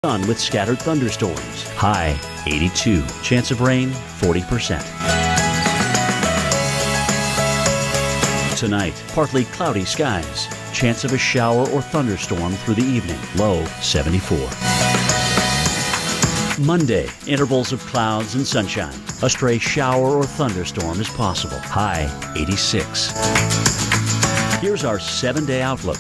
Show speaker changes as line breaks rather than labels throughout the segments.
Sun with scattered thunderstorms. High 82. Chance of rain 40%. Tonight, partly cloudy skies. Chance of a shower or thunderstorm through the evening. Low 74. Monday, intervals of clouds and sunshine. A stray shower or thunderstorm is possible. High 86. Here's our 7-day outlook.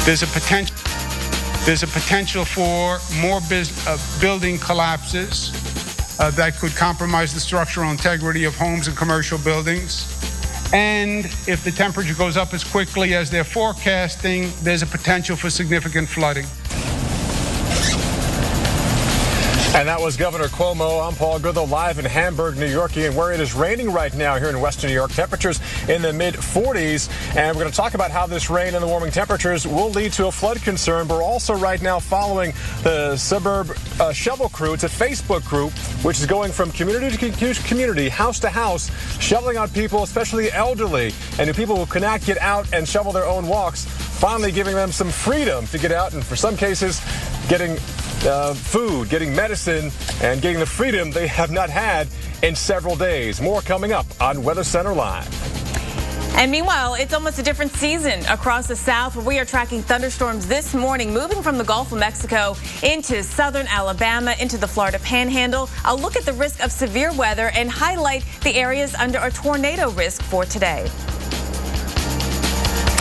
There's a potential for more building collapses that could compromise the structural integrity of homes and commercial buildings. And if the temperature goes up as quickly as they're forecasting, there's a potential for significant flooding.
And that was Governor Cuomo. I'm Paul Goodlow, live in Hamburg, New York, and where it is raining right now here in western New York. Temperatures in the mid-40s. And we're going to talk about how this rain and the warming temperatures will lead to a flood concern. But we're also right now following the suburb shovel crew. It's a Facebook group which is going from community to community, house to house, shoveling on people, especially the elderly, and the people who cannot get out and shovel their own walks, finally giving them some freedom to get out, and for some cases, getting food, getting medicine, and getting the freedom they have not had in several days. More coming up on Weather Center Live.
And meanwhile, it's almost a different season across the South, where we are tracking thunderstorms this morning, moving from the Gulf of Mexico into southern Alabama, into the Florida Panhandle. I'll look at the risk of severe weather and highlight the areas under a tornado risk for today.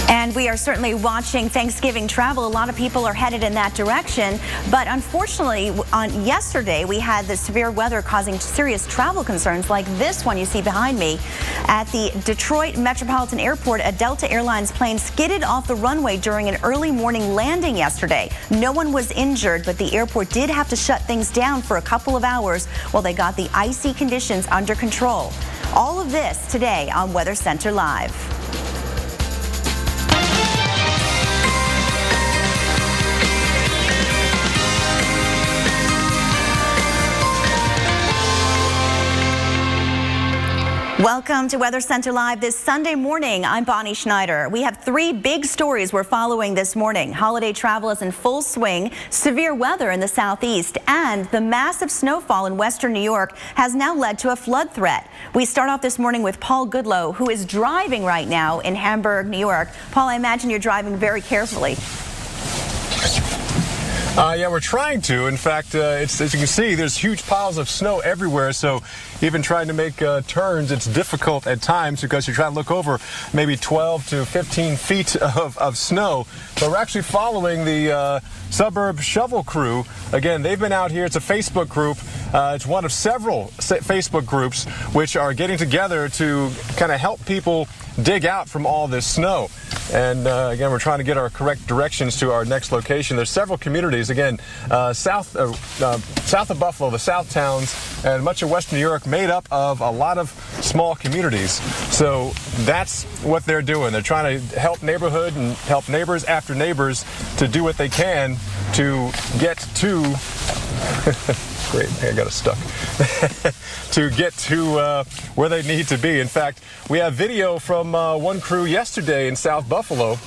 And we are certainly watching Thanksgiving travel. A lot of people are headed in that direction. But unfortunately, on yesterday, we had the severe weather causing serious travel concerns like this one you see behind me. At the Detroit Metropolitan Airport, a Delta Airlines plane skidded off the runway during an early morning landing yesterday. No one was injured, but the airport did have to shut things down for a couple of hours while they got the icy conditions under control. All of this today on Weather Center Live. Welcome to Weather Center Live this Sunday morning. I'm Bonnie Schneider. We have 3 big stories we're following this morning. Holiday travel is in full swing, severe weather in the southeast, and the massive snowfall in western New York has now led to a flood threat. We start off this morning with Paul Goodlow, who is driving right now in Hamburg, New York. Paul, I imagine you're driving very carefully.
Yeah, we're trying to. In fact, as you can see, there's huge piles of snow everywhere. So even trying to make turns, it's difficult at times because you're trying to look over maybe 12 to 15 feet of snow. But we're actually following the suburb shovel crew. Again, they've been out here. It's a Facebook group. It's one of several Facebook groups which are getting together to kind of help people dig out from all this snow. And again, we're trying to get our correct directions to our next location. There's several communities, again, south of Buffalo, the South towns, and much of western New York made up of a lot of small communities. So that's what they're doing. They're trying to help neighborhood and help neighbors after neighbors to do what they can to get to great, I got it stuck. To get to where they need to be. In fact, we have video from one crew yesterday in South Buffalo.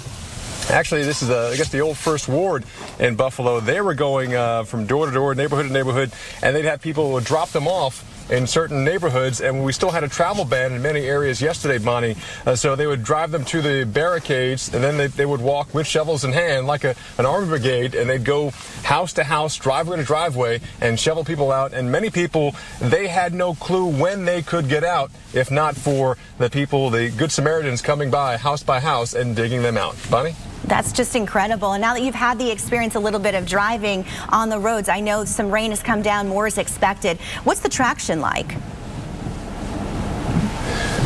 Actually, this is, I guess, the old First Ward in Buffalo. They were going from door to door, neighborhood to neighborhood, and they'd have people drop them off in certain neighborhoods, and we still had a travel ban in many areas yesterday, Bonnie. So they would drive them to the barricades, and then they would walk with shovels in hand like an army brigade, and they'd go house to house, driveway to driveway, and shovel people out. And many people, they had no clue when they could get out, if not for the people, the Good Samaritans coming by house and digging them out. Bonnie?
That's just incredible. And now that you've had the experience a little bit of driving on the roads, I know some rain has come down, more is expected. What's the traction like?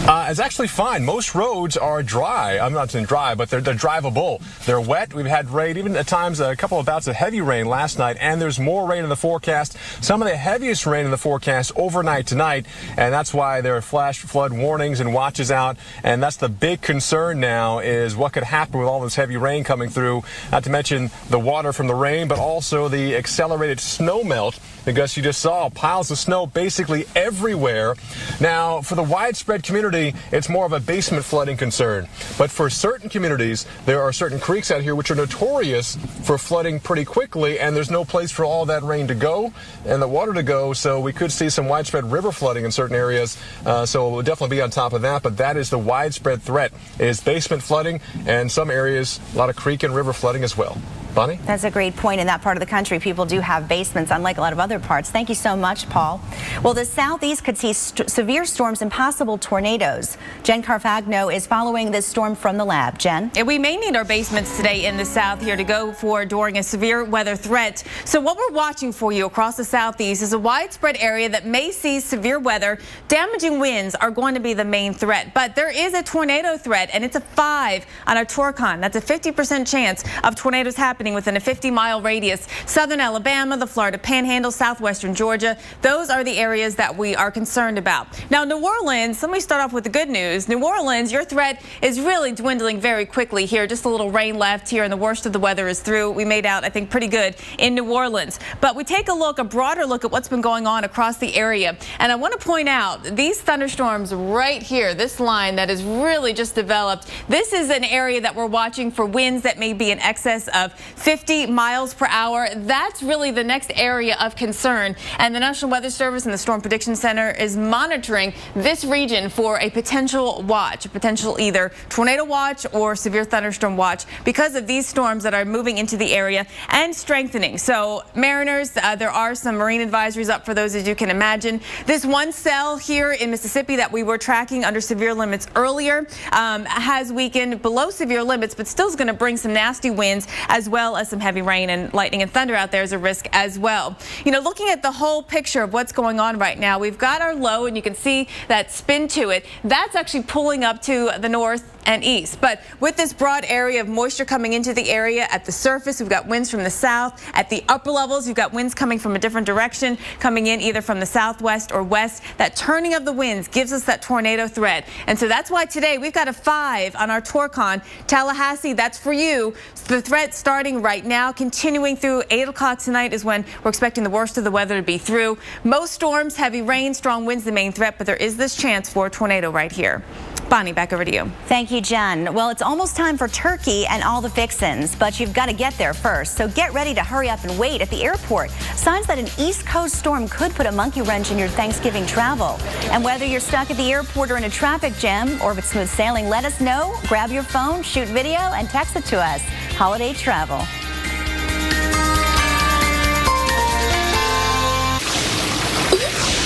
It's actually fine. Most roads are dry. I'm not saying dry, but they're drivable. They're wet. We've had rain, even at times a couple of bouts of heavy rain last night, and there's more rain in the forecast. Some of the heaviest rain in the forecast overnight tonight, and that's why there are flash flood warnings and watches out. And that's the big concern now, is what could happen with all this heavy rain coming through. Not to mention the water from the rain, but also the accelerated snow melt, because you just saw piles of snow basically everywhere. Now, for the widespread community, it's more of a basement flooding concern. But for certain communities, there are certain creeks out here which are notorious for flooding pretty quickly, and there's no place for all that rain to go and the water to go, so we could see some widespread river flooding in certain areas. So we'll definitely be on top of that, but that is the widespread threat, is basement flooding, and some areas, a lot of creek and river flooding as well. Bonnie?
That's a great point. In that part of the country, people do have basements, unlike a lot of other parts. Thank you so much, Paul. Well, the southeast could see severe storms and possible tornadoes. Jen Carfagno is following this storm from the lab. Jen?
And we may need our basements today in the south here to go for during a severe weather threat. So what we're watching for you across the southeast is a widespread area that may see severe weather. Damaging winds are going to be the main threat, but there is a tornado threat, and it's a 5 on our Torcon. That's a 50% chance of tornadoes happening within a 50-mile radius. Southern Alabama, the Florida Panhandle, southwestern Georgia, those are the areas that we are concerned about. Now, New Orleans, let me start off with the good news. New Orleans, your threat is really dwindling very quickly here. Just a little rain left here, and the worst of the weather is through. We made out, I think, pretty good in New Orleans. But we take a broader look at what's been going on across the area. And I want to point out these thunderstorms right here, this line that is really just developed. This is an area that we're watching for winds that may be in excess of 50 miles per hour. That's really the next area of concern. And the National Weather Service and the Storm Prediction Center is monitoring this region for a potential watch, a potential either tornado watch or severe thunderstorm watch, because of these storms that are moving into the area and strengthening. So mariners, there are some marine advisories up for those, as you can imagine. This one cell here in Mississippi that we were tracking under severe limits earlier has weakened below severe limits, but still is going to bring some nasty winds as well as some heavy rain, and lightning and thunder out there is a risk as well. You know, looking at the whole picture of what's going on right now, we've got our low, and you can see that spin to it. That's actually pulling up to the north and east. But with this broad area of moisture coming into the area at the surface, we've got winds from the south. At the upper levels, you've got winds coming from a different direction, coming in either from the southwest or west. That turning of the winds gives us that tornado threat. And so that's why today we've got a 5 on our Torcon. Tallahassee, that's for you. The threat starting right now, continuing through 8 o'clock tonight is when we're expecting the worst of the weather to be through. Most storms, heavy rain, strong winds the main threat, but there is this chance for a tornado right here. Bonnie, back over to you.
Thank you, Jen. Well, it's almost time for turkey and all the fixins, but you've got to get there first. So get ready to hurry up and wait at the airport. Signs that an East Coast storm could put a monkey wrench in your Thanksgiving travel. And whether you're stuck at the airport or in a traffic jam, or if it's smooth sailing, let us know. Grab your phone, shoot video, and text it to us. Holiday travel.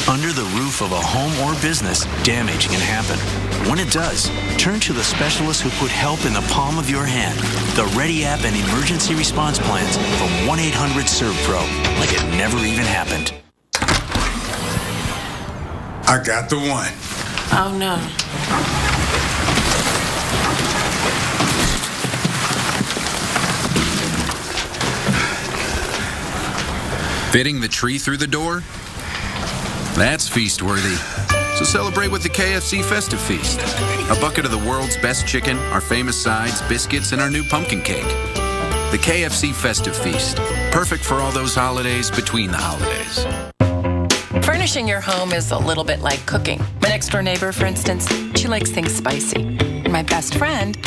Under the roof of a home or business, damage can happen. When it does, turn to the specialists who put help in the palm of your hand. The Ready app and emergency response plans from 1-800-SERVPRO, like it never even happened.
I got the one.
Oh no.
Fitting the tree through the door? That's feast-worthy. So celebrate with the KFC Festive Feast. A bucket of the world's best chicken, our famous sides, biscuits, and our new pumpkin cake. The KFC Festive Feast. Perfect for all those holidays between the holidays.
Furnishing your home is a little bit like cooking. My next-door neighbor, for instance, she likes things spicy. And my best friend,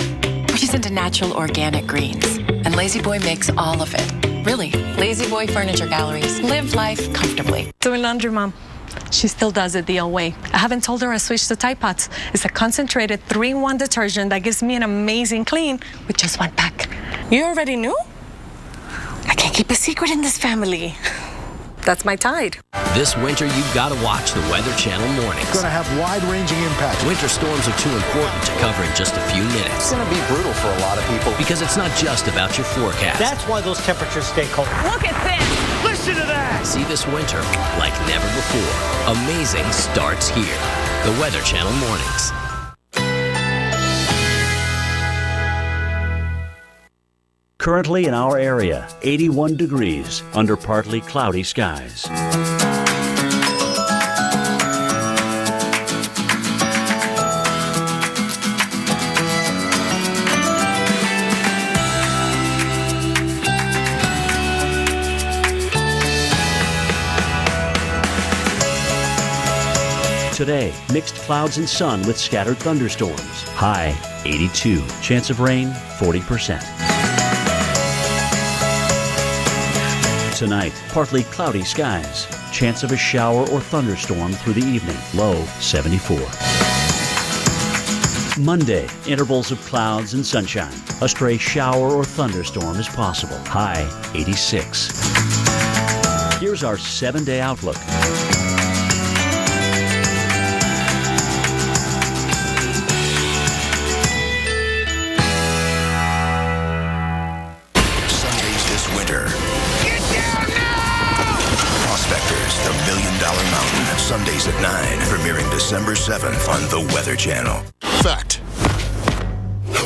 she's into natural organic greens. And Lazy Boy makes all of it. Really, Lazy Boy Furniture Galleries. Live life comfortably.
Doing laundry, Mom. She still does it the old way. I haven't told her I switched to Tide Pods. It's a concentrated 3-in-1 detergent that gives me an amazing clean with just 1 pack. You already knew? I can't keep a secret in this family. That's my Tide.
This winter, you've got to watch the Weather Channel mornings.
It's going to have wide-ranging impacts.
Winter storms are too important to cover in just a few minutes.
It's going to be brutal for a lot of people.
Because it's not just about your forecast.
That's why those temperatures stay cold.
Look at this.
Listen to that.
See this winter like never before. Amazing starts here. The Weather Channel mornings.
Currently in our area, 81 degrees under partly cloudy skies. Today, mixed clouds and sun with scattered thunderstorms. High 82. Chance of rain 40%. Tonight, partly cloudy skies. Chance of a shower or thunderstorm through the evening. Low 74. Monday, intervals of clouds and sunshine. A stray shower or thunderstorm is possible. High 86. Here's our 7-day outlook.
Sundays at 9, premiering December 7th on the Weather Channel.
Fact.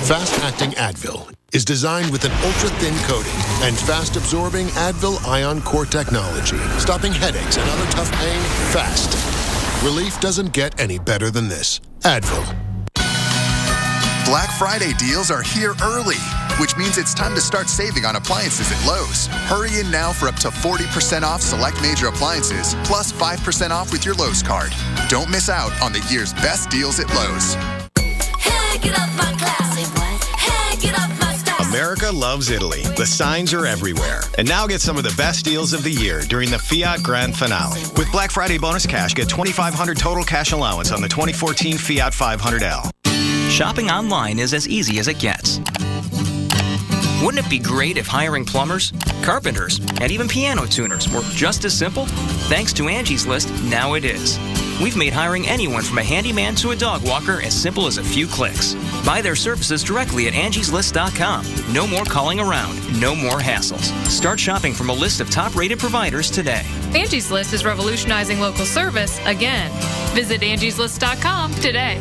Fast-acting Advil is designed with an ultra-thin coating and fast-absorbing Advil Ion Core technology, stopping headaches and other tough pain fast. Relief doesn't get any better than this. Advil.
Black Friday deals are here early, which means it's time to start saving on appliances at Lowe's. Hurry in now for up to 40% off select major appliances, plus 5% off with your Lowe's card. Don't miss out on the year's best deals at Lowe's.
Hey, get up my class. Say what? Hey, get up my style.
America loves Italy. The signs are everywhere. And now get some of the best deals of the year during the Fiat Grand Finale. With Black Friday bonus cash, get $2,500 total cash allowance on the 2014 Fiat 500L.
Shopping online is as easy as it gets. Wouldn't it be great if hiring plumbers, carpenters, and even piano tuners were just as simple? Thanks to Angie's List, now it is. We've made hiring anyone from a handyman to a dog walker as simple as a few clicks. Buy their services directly at angieslist.com. No more calling around, no more hassles. Start shopping from a list of top-rated providers today.
Angie's List is revolutionizing local service again. Visit angieslist.com today.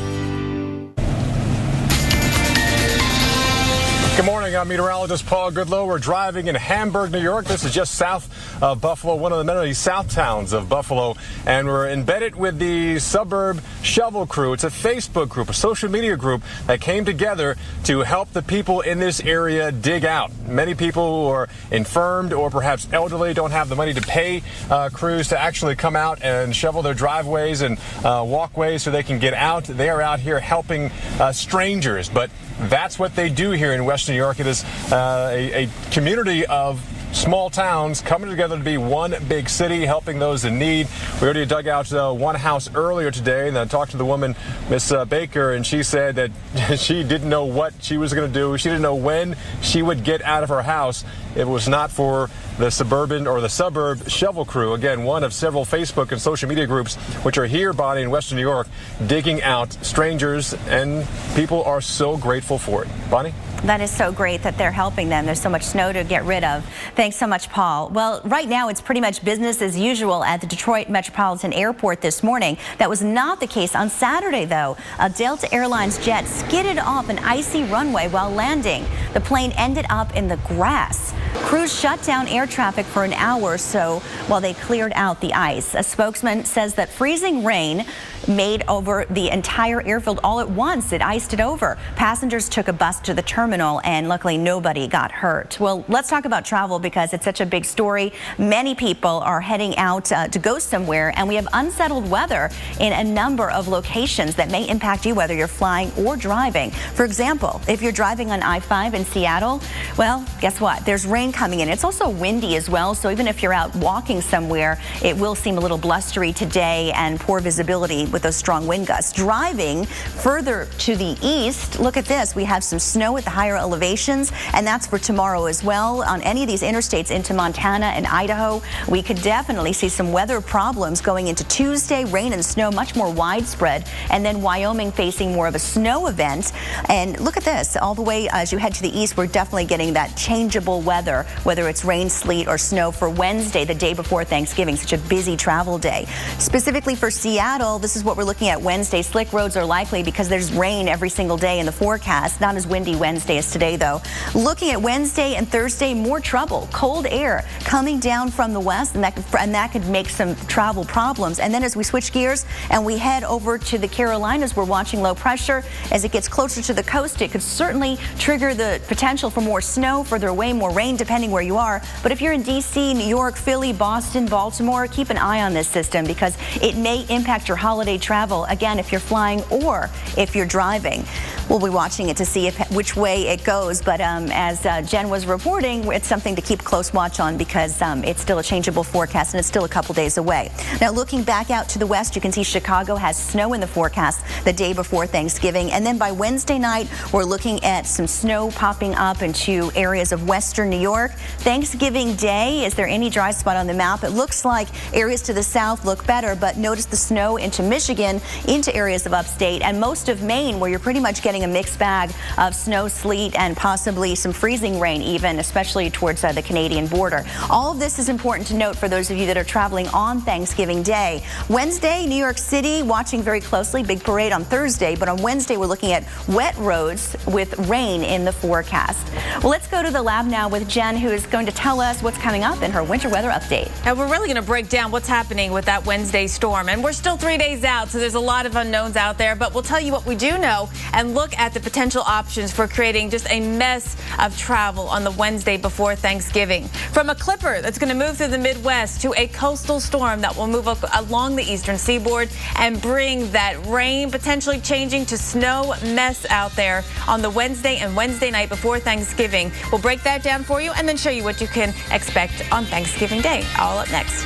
Good morning, I'm meteorologist Paul Goodlow. We're driving in Hamburg, New York. This is just south of Buffalo, one of the many south towns of Buffalo. And we're embedded with the Suburb Shovel Crew. It's a Facebook group, a social media group that came together to help the people in this area dig out. Many people who are infirmed or perhaps elderly don't have the money to pay crews to actually come out and shovel their driveways and walkways so they can get out. They are out here helping strangers, but that's what they do here in Western New York. It is a community of small towns coming together to be one big city, helping those in need. We already dug out one house earlier today, and I talked to the woman, Miss Baker, and she said that she didn't know what she was going to do. She didn't know when she would get out of her house if it was not for the Suburb Shovel Crew. Again, one of several Facebook and social media groups which are here, Bonnie, in Western New York, digging out strangers, and people are so grateful for it. Bonnie?
That is so great that they're helping them. There's so much snow to get rid of. Thanks so much, Paul. Well, right now it's pretty much business as usual at the Detroit Metropolitan Airport this morning. That was not the case on Saturday, though. A Delta Airlines jet skidded off an icy runway while landing. The plane ended up in the grass. Crews shut down air traffic for an hour or so while they cleared out the ice. A spokesman says that freezing rain made over the entire airfield all at once. It iced it over. Passengers took a bus to the terminal, and luckily nobody got hurt. Well, let's talk about travel because it's such a big story. Many people are heading out to go somewhere, and we have unsettled weather in a number of locations that may impact you whether you're flying or driving. For example, if you're driving on I-5 in Seattle, well, guess what? There's rain coming in. It's also windy as well, so even if you're out walking somewhere, it will seem a little blustery today and poor visibility with those strong wind gusts. Driving further to the east, look at this. We have some snow at the higher elevations, and that's for tomorrow as well. On any of these interstates into Montana and Idaho, we could definitely see some weather problems going into Tuesday. Rain and snow much more widespread, and then Wyoming facing more of a snow event. And look at this. All the way as you head to the east, we're definitely getting that changeable weather, whether it's rain, sleet, or snow for Wednesday, the day before Thanksgiving. Such a busy travel day. Specifically for Seattle, this is is what we're looking at Wednesday. Slick roads are likely because there's rain every single day in the forecast. Not as windy Wednesday as today, though. Looking at Wednesday and Thursday, more trouble. Cold air coming down from the west, and that could make some travel problems. And then as we switch gears and we head over to the Carolinas, we're watching low pressure. As it gets closer to the coast, it could certainly trigger the potential for more snow, further away, more rain, depending where you are. But if you're in D.C., New York, Philly, Boston, Baltimore, keep an eye on this system because it may impact your holiday travel, again, if you're flying or if you're driving. We'll be watching it to see which way it goes, but as Jen was reporting, it's something to keep close watch on because it's still a changeable forecast and it's still a couple days away. Now, looking back out to the west, you can see Chicago has snow in the forecast the day before Thanksgiving, and then by Wednesday night, we're looking at some snow popping up into areas of western New York. Thanksgiving Day, is there any dry spot on the map? It looks like areas to the south look better, but notice the snow into Michigan, into areas of upstate, and most of Maine, where you're pretty much getting a mixed bag of snow, sleet, and possibly some freezing rain even, especially towards the Canadian border. All of this is important to note for those of you that are traveling on Thanksgiving Day. Wednesday, New York City, watching very closely. Big parade on Thursday, but on Wednesday, we're looking at wet roads with rain in the forecast. Well, let's go to the lab now with Jen, who is going to tell us what's coming up in her winter weather update.
And we're really going to break down what's happening with that Wednesday storm. And we're still 3 days out, so there's a lot of unknowns out there, but we'll tell you what we do know and look at the potential options for creating just a mess of travel on the Wednesday before Thanksgiving. From a clipper that's going to move through the Midwest to a coastal storm that will move up along the eastern seaboard and bring that rain, potentially changing to snow mess out there on the Wednesday and Wednesday night before Thanksgiving. We'll break that down for you and then show you what you can expect on Thanksgiving Day. All up next.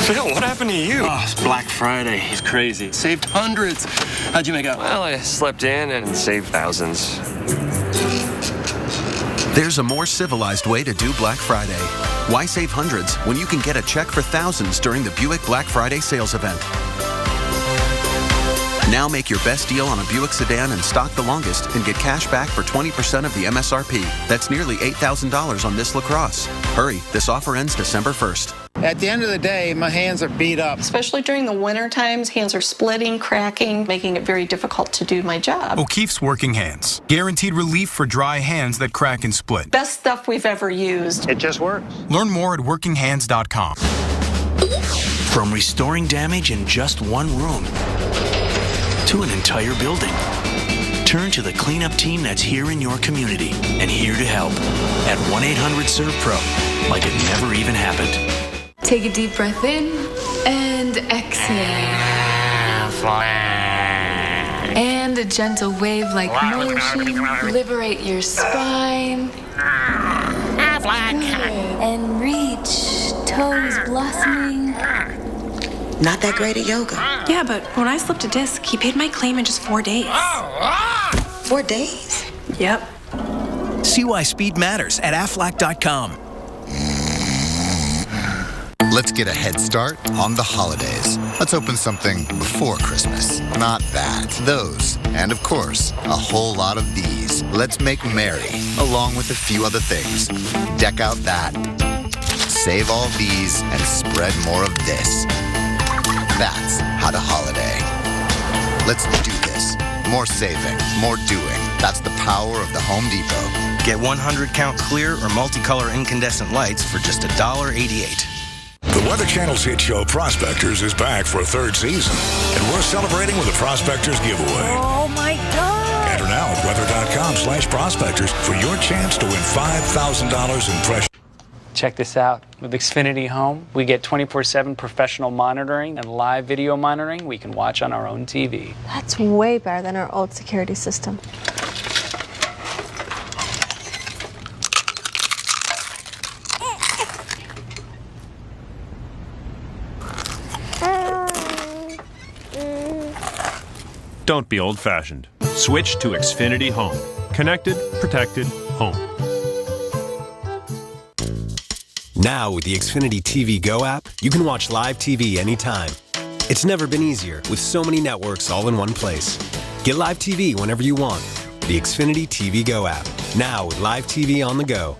Phil, what happened to you? Oh, it's Black Friday. It's crazy. Saved hundreds. How'd you make out?
Well, I slept in and saved thousands.
There's a more civilized way to do Black Friday. Why save hundreds when you can get a check for thousands during the Buick Black Friday sales event? Now make your best deal on a Buick sedan in stock the longest and get cash back for 20% of the MSRP. That's nearly $8,000 on this LaCrosse. Hurry, this offer ends December 1st.
At the end of the day, my hands are beat up.
Especially during the winter times, hands are splitting, cracking, making it very difficult to do my job.
O'Keefe's Working Hands. Guaranteed relief for dry hands that crack and split.
Best stuff we've ever used.
It just works.
Learn more at workinghands.com.
From restoring damage in just one room to an entire building, turn to the cleanup team that's here in your community and here to help at 1-800-SERVE-PRO, like it never even happened.
Take a deep breath in and exhale. And a gentle wave-like motion. Liberate your spine. Good. And reach, toes blossoming.
Not that great at yoga.
Yeah, but when I slipped a disc, he paid my claim in just 4 days.
4 days?
Yep.
See why speed matters at Aflac.com.
Let's get a head start on the holidays. Let's open something before Christmas. Not that. Those. And of course, a whole lot of these. Let's make merry, along with a few other things. Deck out that. Save all these and spread more of this. That's how to holiday. Let's do this. More saving, more doing. That's the power of the Home Depot.
Get 100 count clear or multicolor incandescent lights for just $1.88.
The Weather Channel's hit show Prospectors is back for a third season, and we're celebrating with a Prospectors giveaway.
Oh my God!
Enter now at weather.com/prospectors for your chance to win $5,000 in precious.
Check this out. With Xfinity Home, we get 24/7 professional monitoring and live video monitoring we can watch on our own TV.
That's way better than our old security system.
Don't be old-fashioned. Switch to Xfinity Home. Connected, protected, home.
Now with the Xfinity TV Go app, you can watch live TV anytime. It's never been easier with so many networks all in one place. Get live TV whenever you want. The Xfinity TV Go app. Now with live TV on the go.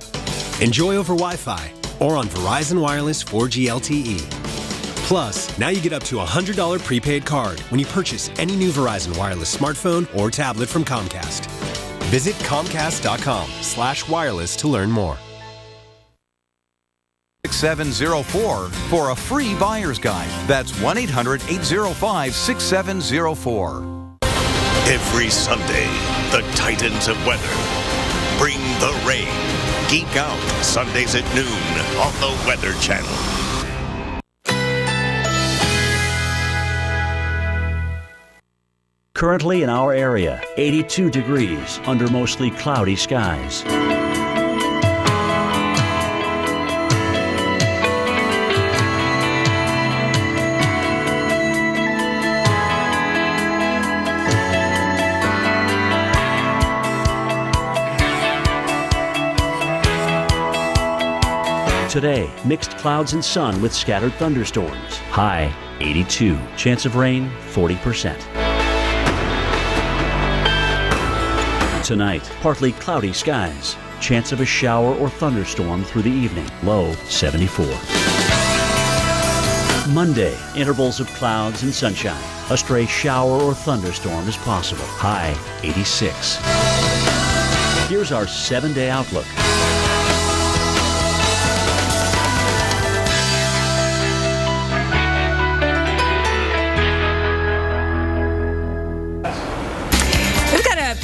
Enjoy over Wi-Fi or on Verizon Wireless 4G LTE. Plus, now you get up to a $100 prepaid card when you purchase any new Verizon Wireless smartphone or tablet from Comcast. Visit Comcast.com/wireless to learn more.
6704 for a free buyer's guide. That's 1-800-805-6704.
Every Sunday, the Titans of weather bring the rain. Geek Out, Sundays at noon on the Weather Channel.
Currently in our area, 82 degrees under mostly cloudy skies. Today, mixed clouds and sun with scattered thunderstorms. High 82. Chance of rain 40%. Tonight, partly cloudy skies. Chance of a shower or thunderstorm through the evening. Low 74. Monday, intervals of clouds and sunshine. A stray shower or thunderstorm is possible. High 86. Here's our 7-day outlook.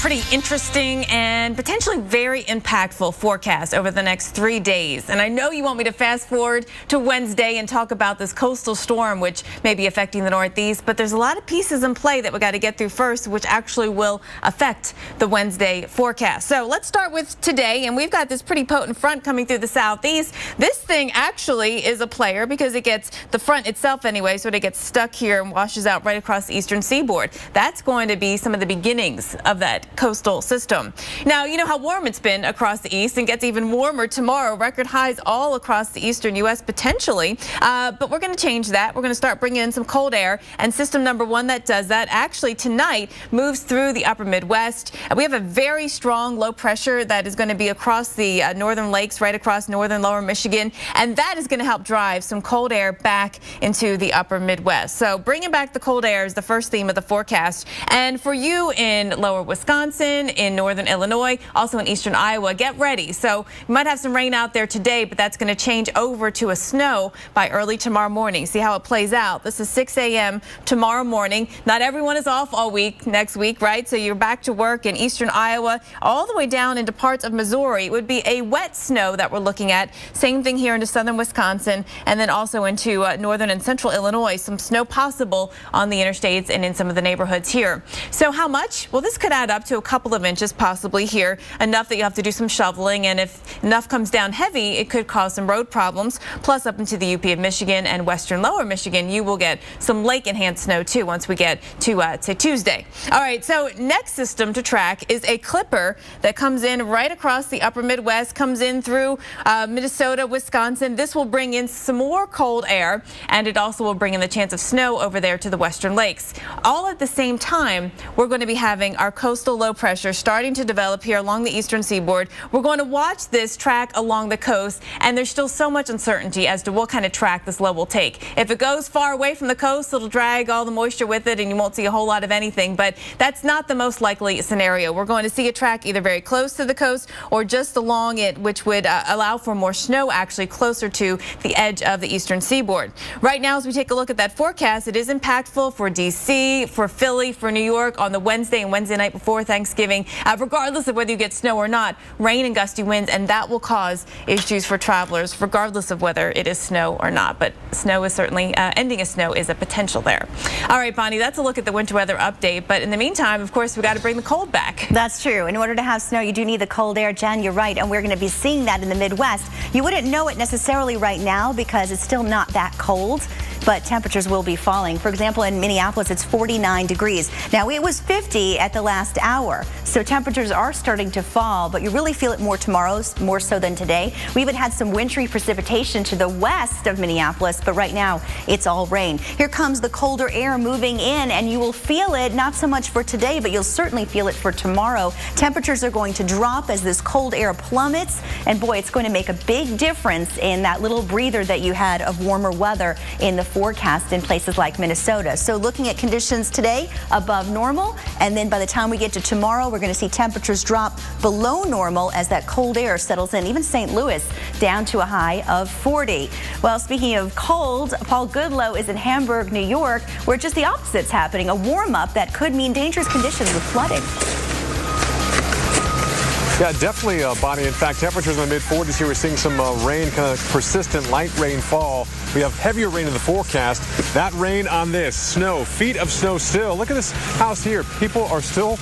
Pretty interesting and potentially very impactful forecast over the next 3 days. And I know you want me to fast forward to Wednesday and talk about this coastal storm, which may be affecting the Northeast, but there's a lot of pieces in play that we got to get through first, which actually will affect the Wednesday forecast. So let's start with today, and we've got this pretty potent front coming through the Southeast. This thing actually is a player because it gets the front itself anyway, so it gets stuck here and washes out right across the eastern seaboard. That's going to be some of the beginnings of that coastal system. Now, you know how warm it's been across the east and gets even warmer tomorrow. Record highs all across the eastern U.S. potentially, but we're going to change that. We're going to start bringing in some cold air, and system number one that does that actually tonight moves through the upper Midwest. We have a very strong low pressure that is going to be across the northern lakes, right across northern lower Michigan, and that is going to help drive some cold air back into the upper Midwest. So bringing back the cold air is the first theme of the forecast. And for you in lower Wisconsin, in northern Illinois, also in eastern Iowa, get ready. So you might have some rain out there today, but that's going to change over to a snow by early tomorrow morning. See how it plays out. This is 6 a.m. tomorrow morning. Not everyone is off all week next week, right? So you're back to work in eastern Iowa, all the way down into parts of Missouri. It would be a wet snow that we're looking at. Same thing here into southern Wisconsin, and then also into northern and central Illinois. Some snow possible on the interstates and in some of the neighborhoods here. So how much? Well, this could add up to a couple of inches possibly here, enough that you have to do some shoveling, and if enough comes down heavy, it could cause some road problems. Plus, up into the UP of Michigan and western lower Michigan, you will get some lake enhanced snow too once we get to Tuesday. All right, so next system to track is a clipper that comes in right across the upper Midwest, comes in through Minnesota, Wisconsin. This will bring in some more cold air, and it also will bring in the chance of snow over there to the western lakes. All at the same time, we're going to be having our coastal low pressure starting to develop here along the eastern seaboard. We're going to watch this track along the coast, and there's still so much uncertainty as to what kind of track this low will take. If it goes far away from the coast, it'll drag all the moisture with it, and you won't see a whole lot of anything, but that's not the most likely scenario. We're going to see a track either very close to the coast or just along it, which would allow for more snow actually closer to the edge of the eastern seaboard. Right now, as we take a look at that forecast, it is impactful for D.C., for Philly, for New York on the Wednesday and Wednesday night before Thanksgiving. Regardless of whether you get snow or not, rain and gusty winds, and that will cause issues for travelers regardless of whether it is snow or not. But snow is certainly, ending a snow is a potential there. All right, Bonnie, that's a look at the winter weather update. But in the meantime, of course, we got to bring the cold back.
That's true. In order to have snow, you do need the cold air. Jen, you're right, and we're going to be seeing that in the Midwest. You wouldn't know it necessarily right now because it's still not that cold. but temperatures will be falling. For example, in Minneapolis, it's 49 degrees. Now, it was 50 at the last hour, so temperatures are starting to fall, but you really feel it more tomorrow, more so than today. We even had some wintry precipitation to the west of Minneapolis, but right now it's all rain. Here comes the colder air moving in, and you will feel it, not so much for today, but you'll certainly feel it for tomorrow. Temperatures are going to drop as this cold air plummets, and boy, it's going to make a big difference in that little breather that you had of warmer weather in the forecast in places like Minnesota. So looking at conditions today above normal, and then by the time we get to tomorrow, we're going to see temperatures drop below normal as that cold air settles in. Even St. Louis down to a high of 40. Well, speaking of cold, Paul Goodlow is in Hamburg, New York, where just the opposite's happening, a warm-up that could mean dangerous conditions with flooding.
Yeah, definitely, Bonnie. In fact, temperatures in the mid-40s here. We're seeing some rain, kind of persistent light rainfall. We have heavier rain in the forecast. That rain on this snow, feet of snow still. Look at this house here. People are still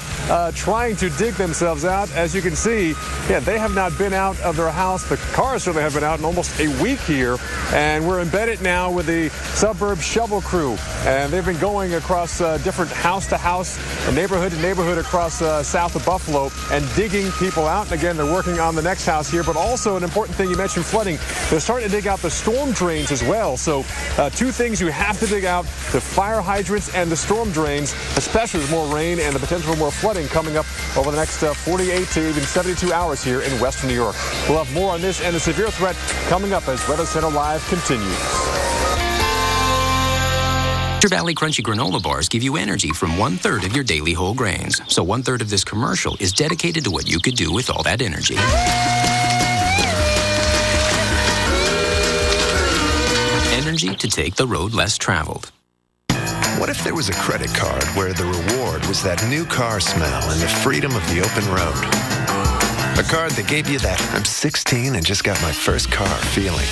trying to dig themselves out. As you can see, yeah, they have not been out of their house. The cars certainly have been out in almost a week here. And we're embedded now with the suburb shovel crew. And they've been going across different house to house, neighborhood to neighborhood across south of Buffalo and digging people out. And again, they're working on the next house here. But also an important thing, you mentioned flooding. They're starting to dig out the storm drains as well. So two things you have to dig out, the fire hydrants and the storm drains, especially with more rain and the potential for more flooding coming up over the next 48 to even 72 hours here in western New York. We'll have more on this and the severe threat coming up as Weather Center Live continues.
Nature Valley Crunchy Granola Bars give you energy from 1/3 of your daily whole grains. So 1/3 of this commercial is dedicated to what you could do with all that energy. Energy to take the road less traveled.
What if there was a credit card where the reward was that new car smell and the freedom of the open road? A card that gave you that I'm 16 and just got my first car feeling.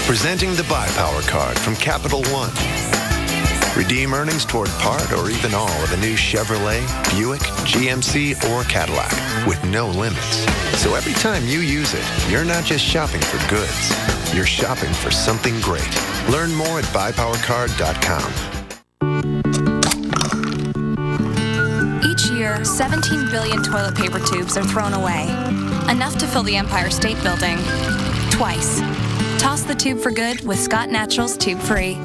Presenting the Buy Power card from Capital One. Redeem earnings toward part or even all of a new Chevrolet, Buick, GMC, or Cadillac with no limits. So every time you use it, you're not just shopping for goods. You're shopping for something great. Learn more at buypowercard.com.
Each year, 17 billion toilet paper tubes are thrown away. Enough to fill the Empire State Building. Twice. Toss the tube for good with Scott Naturals Tube Free.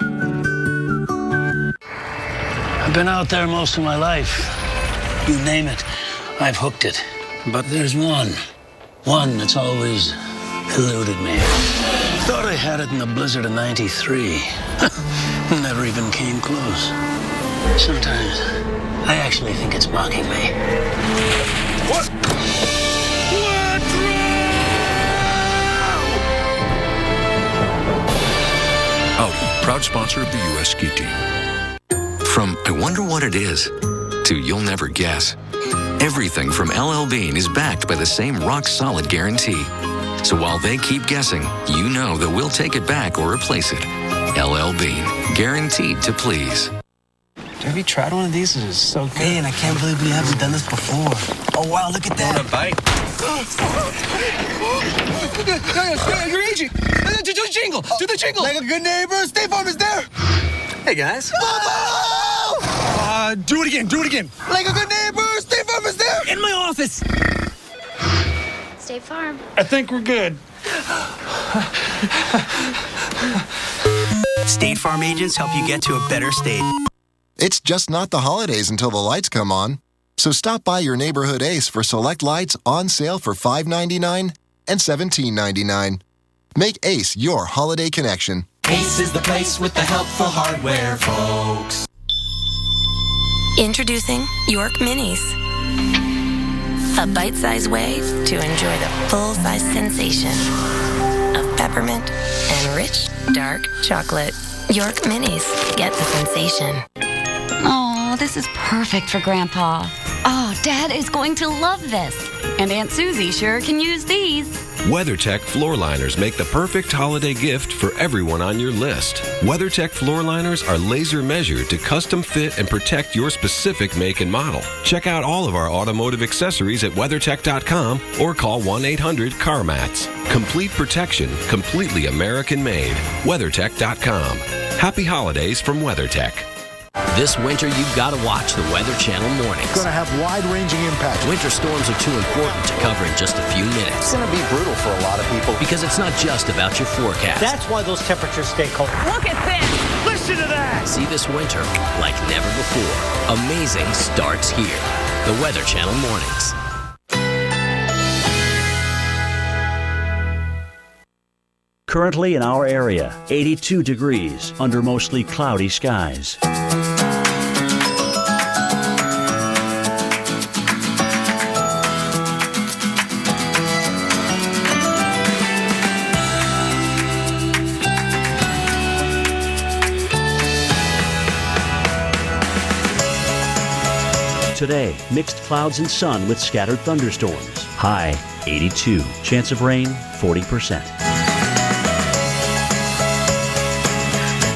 I've been out there most of my life. You name it, I've hooked it. But there's one that's always eluded me. Thought I had it in the blizzard of '93. Never even came close. Sometimes I actually think it's mocking me. What?
Audi, proud sponsor of the U.S. ski team.
From I wonder what it is to you'll never guess. Everything from LL Bean is backed by the same rock-solid guarantee. So while they keep guessing, you know that we'll take it back or replace it. LL Bean, guaranteed to please.
Have you tried one of these? This is so good. Man, I can't believe we haven't done this before. Oh, wow, look at that.
Want a bite?
You're aging. Do the jingle. Do the jingle.
Like a good neighbor, State Farm is there.
Hey, guys.
Do it again. Do it again. Like a good neighbor, State Farm is there.
In my office.
State Farm.
I think we're good.
State Farm agents help you get to a better state.
It's just not the holidays until the lights come on. So stop by your neighborhood Ace for select lights on sale for $5.99 and $17.99. Make Ace your holiday connection.
Ace is the place with the helpful hardware, folks.
Introducing York Minis. A bite-sized way to enjoy the full-size sensation of peppermint and rich, dark chocolate. York Minis. Get the sensation.
Oh, this is perfect for Grandpa. Oh, Dad is going to love this. And Aunt Susie sure can use these.
WeatherTech floor liners make the perfect holiday gift for everyone on your list. WeatherTech floor liners are laser measured to custom fit and protect your specific make and model. Check out all of our automotive accessories at WeatherTech.com or call 1-800-CarMats. Complete protection, completely American made. WeatherTech.com. Happy holidays from WeatherTech.
This winter, you've got to watch the Weather Channel mornings.
It's going to have wide-ranging impacts.
Winter storms are too important to cover in just a few minutes.
It's going to be brutal for a lot of people.
Because it's not just about your forecast.
That's why those temperatures stay cold.
Look at this.
Listen to that.
See this winter like never before. Amazing starts here. The Weather Channel mornings.
Currently in our area, 82 degrees under mostly cloudy skies. Today, mixed clouds and sun with scattered thunderstorms. High 82. Chance of rain 40%.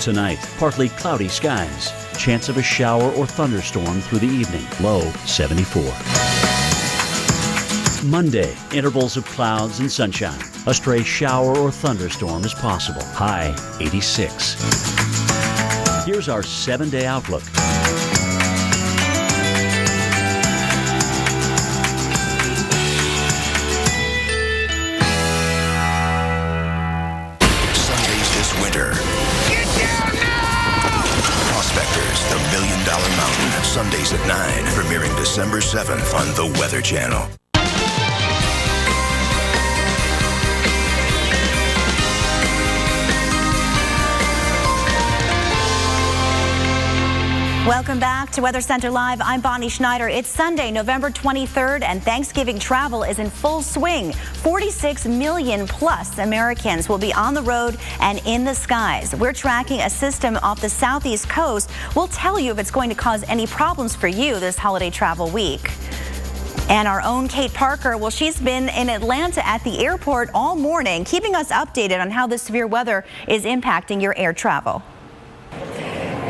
Tonight, partly cloudy skies. Chance of a shower or thunderstorm through the evening. Low 74. Monday, intervals of clouds and sunshine. A stray shower or thunderstorm is possible. High 86. Here's our 7-day outlook.
Sundays at 9, premiering December 7th on the Weather Channel.
Welcome back to Weather Center Live. I'm Bonnie Schneider. It's Sunday, November 23rd, and Thanksgiving travel is in full swing. 46 million plus Americans will be on the road and in the skies. We're tracking a system off the southeast coast. We'll tell you if it's going to cause any problems for you this holiday travel week. And our own Kate Parker, well, she's been in Atlanta at the airport all morning, keeping us updated on how the severe weather is impacting your air travel.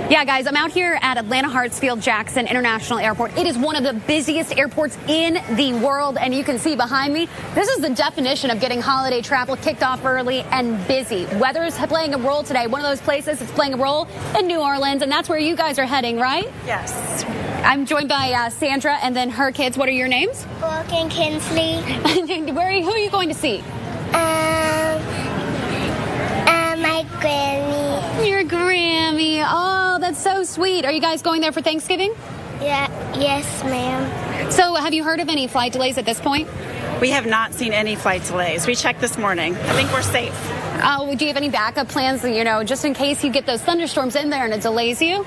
Yeah, guys, I'm out here at Atlanta Hartsfield-Jackson International Airport. It is one of the busiest airports in the world, and you can see behind me, this is the definition of getting holiday travel kicked off early and busy. Weather is playing a role today. One of those places that's playing a role in New Orleans, and that's where you guys are heading, right?
Yes.
I'm joined by Sandra and then her kids. What are your names?
Brooke and Kinsley.
Who are you going to see?
My Grammy.
Your Grammy. Oh, that's so sweet. Are you guys going there for Thanksgiving?
Yeah. Yes, ma'am.
So have you heard of any flight delays at this point?
We have not seen any flight delays. We checked this morning. I think we're safe.
Oh, do you have any backup plans, just in case you get those thunderstorms in there and it delays you?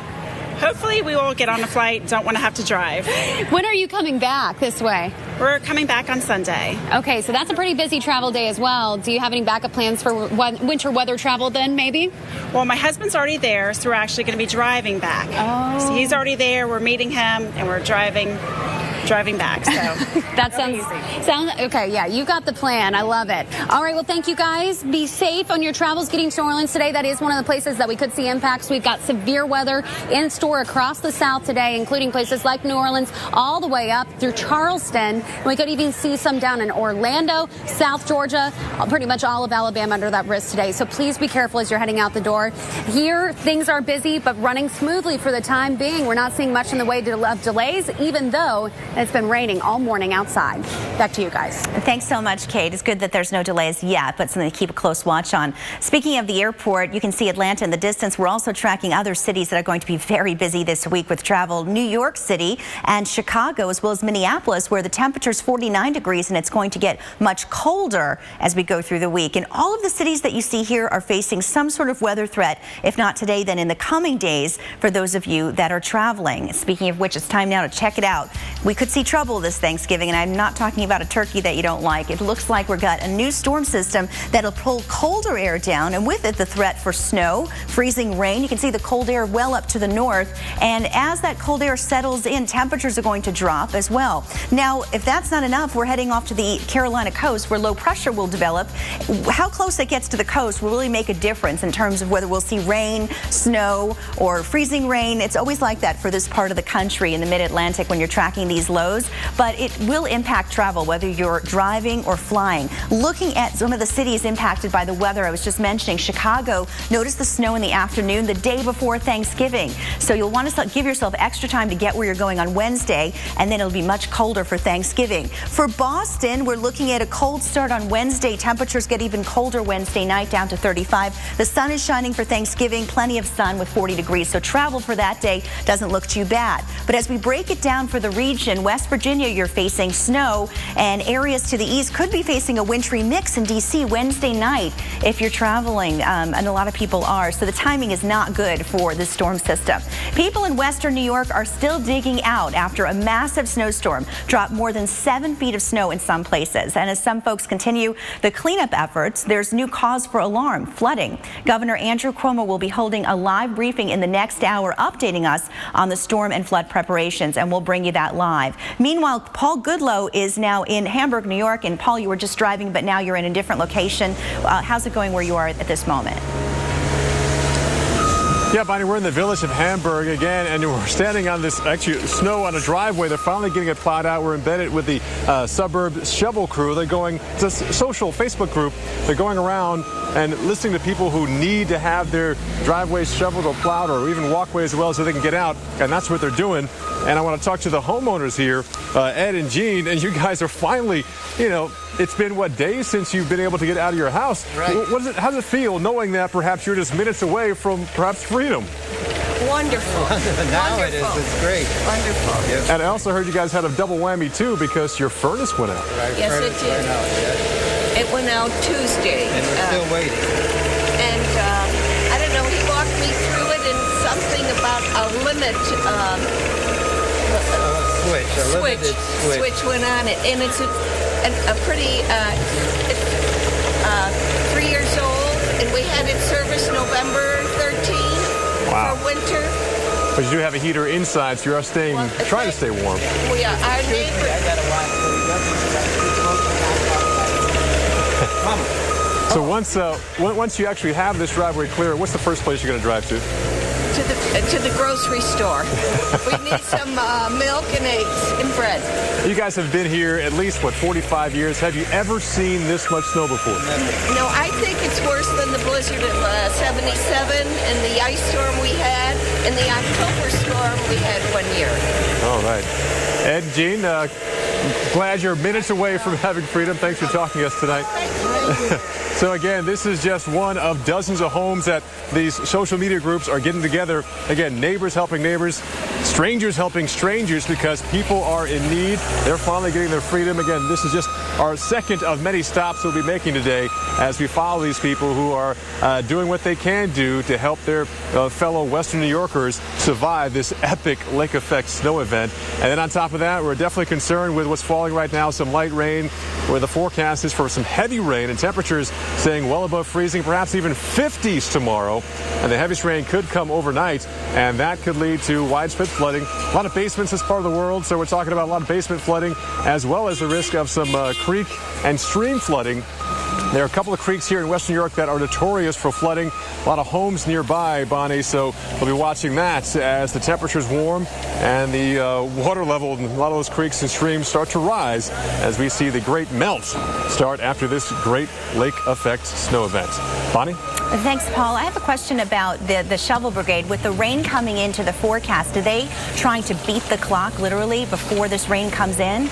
Hopefully we will get on a flight, don't want to have to drive.
When are you coming back this way?
We're coming back on Sunday.
Okay, so that's a pretty busy travel day as well. Do you have any backup plans for winter weather travel then, maybe?
Well, my husband's already there, so we're actually going to be driving back.
Oh.
So he's already there, we're meeting him, and we're driving back, so
that sounds okay. Yeah, you got the plan. I love it. All right, well, thank you guys. Be safe on your travels getting to New Orleans today. That is one of the places that we could see impacts. We've got severe weather in store across the South today, including places like New Orleans all the way up through Charleston. We could even see some down in Orlando, South Georgia, pretty much all of Alabama under that risk today. So please be careful as you're heading out the door. Here, things are busy, but running smoothly for the time being. We're not seeing much in the way of delays, even though it's been raining all morning outside. Back to you guys.
Thanks so much, Kate. It's good that there's no delays yet, but something to keep a close watch on. Speaking of the airport, you can see Atlanta in the distance. We're also tracking other cities that are going to be very busy this week with travel. New York City and Chicago, as well as Minneapolis, where the temperature's 49 degrees and it's going to get much colder as we go through the week. And all of the cities that you see here are facing some sort of weather threat, if not today, then in the coming days for those of you that are traveling. Speaking of which, it's time now to check it out. We could could see trouble this Thanksgiving, and I'm not talking about a turkey that you don't like. It looks like we've got a new storm system that'll pull colder air down, and with it the threat for snow, freezing rain. You can see the cold air well up to the north, and as that cold air settles in, temperatures are going to drop as well. Now, if that's not enough, we're heading off to the Carolina coast where low pressure will develop. How close it gets to the coast will really make a difference in terms of whether we'll see rain, snow, or freezing rain. It's always like that for this part of the country in the mid-Atlantic when you're tracking these lows, but it will impact travel whether you're driving or flying. Looking at some of the cities impacted by the weather, I was just mentioning Chicago. Notice the snow in the afternoon the day before Thanksgiving. So you'll want to give yourself extra time to get where you're going on Wednesday, and then it'll be much colder for Thanksgiving. For Boston, we're looking at a cold start on Wednesday. Temperatures get even colder Wednesday night, down to 35. The sun is shining for Thanksgiving, plenty of sun with 40 degrees. So travel for that day doesn't look too bad. But as we break it down for the region, West Virginia, you're facing snow, and areas to the east could be facing a wintry mix in D.C. Wednesday night if you're traveling, and a lot of people are. So the timing is not good for this storm system. People in western New York are still digging out after a massive snowstorm dropped more than 7 feet of snow in some places. And as some folks continue the cleanup efforts, there's new cause for alarm: flooding. Governor Andrew Cuomo will be holding a live briefing in the next hour, updating us on the storm and flood preparations, and we'll bring you that live. Meanwhile, Paul Goodlow is now in Hamburg, New York. And Paul, you were just driving, but now you're in a different location. How's it going where you are at this moment?
Yeah, Bonnie, we're in the village of Hamburg again, and we're standing on this, actually, snow on a driveway. They're finally getting it plowed out. We're embedded with the suburb shovel crew. They're going, it's a social Facebook group. They're going around and listening to people who need to have their driveways shoveled or plowed, or even walkways as well, so they can get out, and that's what they're doing. And I want to talk to the homeowners here, Ed and Jean, and you guys are finally, you know, it's been, what, days since you've been able to get out of your house.
Right.
How does it feel knowing that perhaps you're just minutes away from perhaps freedom?
Wonderful. Now it is. It's great.
Wonderful. Yes. And I also heard you guys had a double whammy, too, because your furnace went out.
Right.
Yes, it did.
Went out, yes.
It went out Tuesday.
And we're still waiting.
And I don't know, he walked me through it, and something about a limit switch went on it, and it's a pretty 3 years old, and we had it serviced November 13 for winter.
But you do have a heater inside, so you are trying to stay warm.
We are. Our neighbor.
So once you actually have this driveway clear, what's the first place you're going to drive to?
To the grocery store. We need some milk and eggs and bread.
You guys have been here at least, 45 years. Have you ever seen this much snow before?
No, I think it's worse than the blizzard of 77 and the ice storm we had and the October storm we had 1 year.
All right. Ed and Jean, glad you're minutes away from having freedom. Thanks for talking to us tonight. So again, this is just one of dozens of homes that these social media groups are getting together. Again, neighbors helping neighbors, strangers helping strangers, because people are in need. They're finally getting their freedom. Again, this is just our second of many stops we'll be making today as we follow these people who are doing what they can do to help their fellow Western New Yorkers survive this epic lake effect snow event. And then on top of that, we're definitely concerned with what's falling right now, some light rain, where the forecast is for some heavy rain and temperatures staying well above freezing, perhaps even 50s tomorrow. And the heaviest rain could come overnight, and that could lead to widespread flooding. A lot of basements in this part of the world, so we're talking about a lot of basement flooding, as well as the risk of some creek and stream flooding. There are a couple of creeks here in Western New York that are notorious for flooding. A lot of homes nearby, Bonnie, so we'll be watching that as the temperatures warm and the water level in a lot of those creeks and streams start to rise as we see the great melt start after this great lake effect snow event. Bonnie?
Thanks, Paul. I have a question about the shovel brigade. With the rain coming into the forecast, are they trying to beat the clock literally before this rain comes in?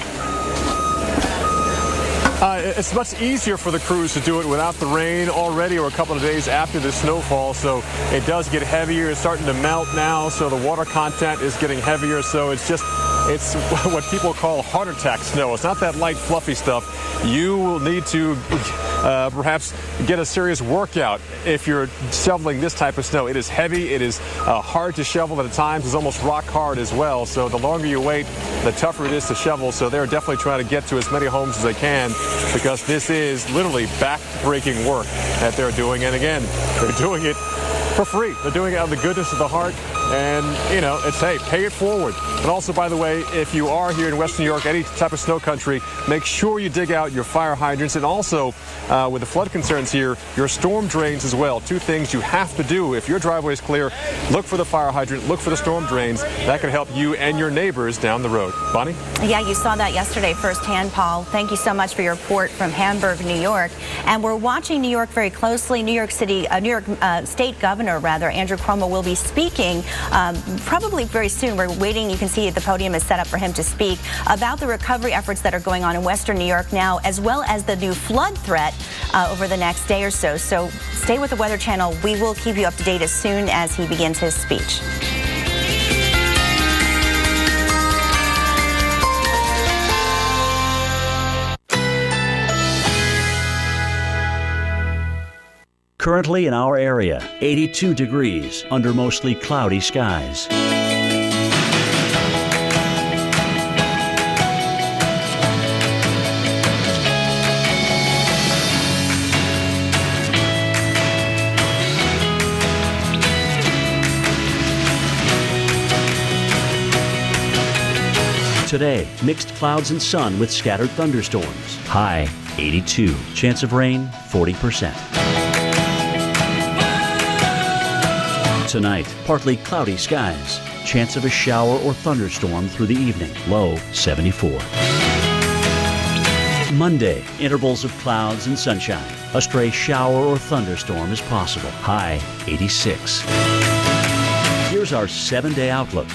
It's much easier for the crews to do it without the rain already, or a couple of days after the snowfall, so it does get heavier. It's starting to melt now, so the water content is getting heavier, so it's just It's what people call heart attack snow. It's not that light, fluffy stuff. You will need to perhaps get a serious workout if you're shoveling this type of snow. It is heavy. It is hard to shovel at times. It's almost rock hard as well. So the longer you wait, the tougher it is to shovel. So they're definitely trying to get to as many homes as they can because this is literally back-breaking work that they're doing. And again, they're doing it for free. They're doing it out of the goodness of the heart. And, you know, it's, hey, pay it forward. And also, by the way, if you are here in Western New York, any type of snow country, make sure you dig out your fire hydrants. And also, with the flood concerns here, your storm drains as well. Two things you have to do. If your driveway is clear, look for the fire hydrant, look for the storm drains. That can help you and your neighbors down the road. Bonnie?
Yeah, you saw that yesterday firsthand, Paul. Thank you so much for your report from Hamburg, New York. And we're watching New York very closely. New York State Governor, Andrew Cuomo, will be speaking probably very soon. We're waiting. You can see the podium is set up for him to speak about the recovery efforts that are going on in Western New York now, as well as the new flood threat over the next day or so. So stay with the Weather Channel. We will keep you up to date as soon as he begins his speech.
Currently in our area, 82 degrees under mostly cloudy skies. Today, mixed clouds and sun with scattered thunderstorms. High 82. Chance of rain 40%. Tonight, partly cloudy skies. Chance of a shower or thunderstorm through the evening. Low 74. Monday, intervals of clouds and sunshine. A stray shower or thunderstorm is possible. High 86. Here's our 7-day outlook.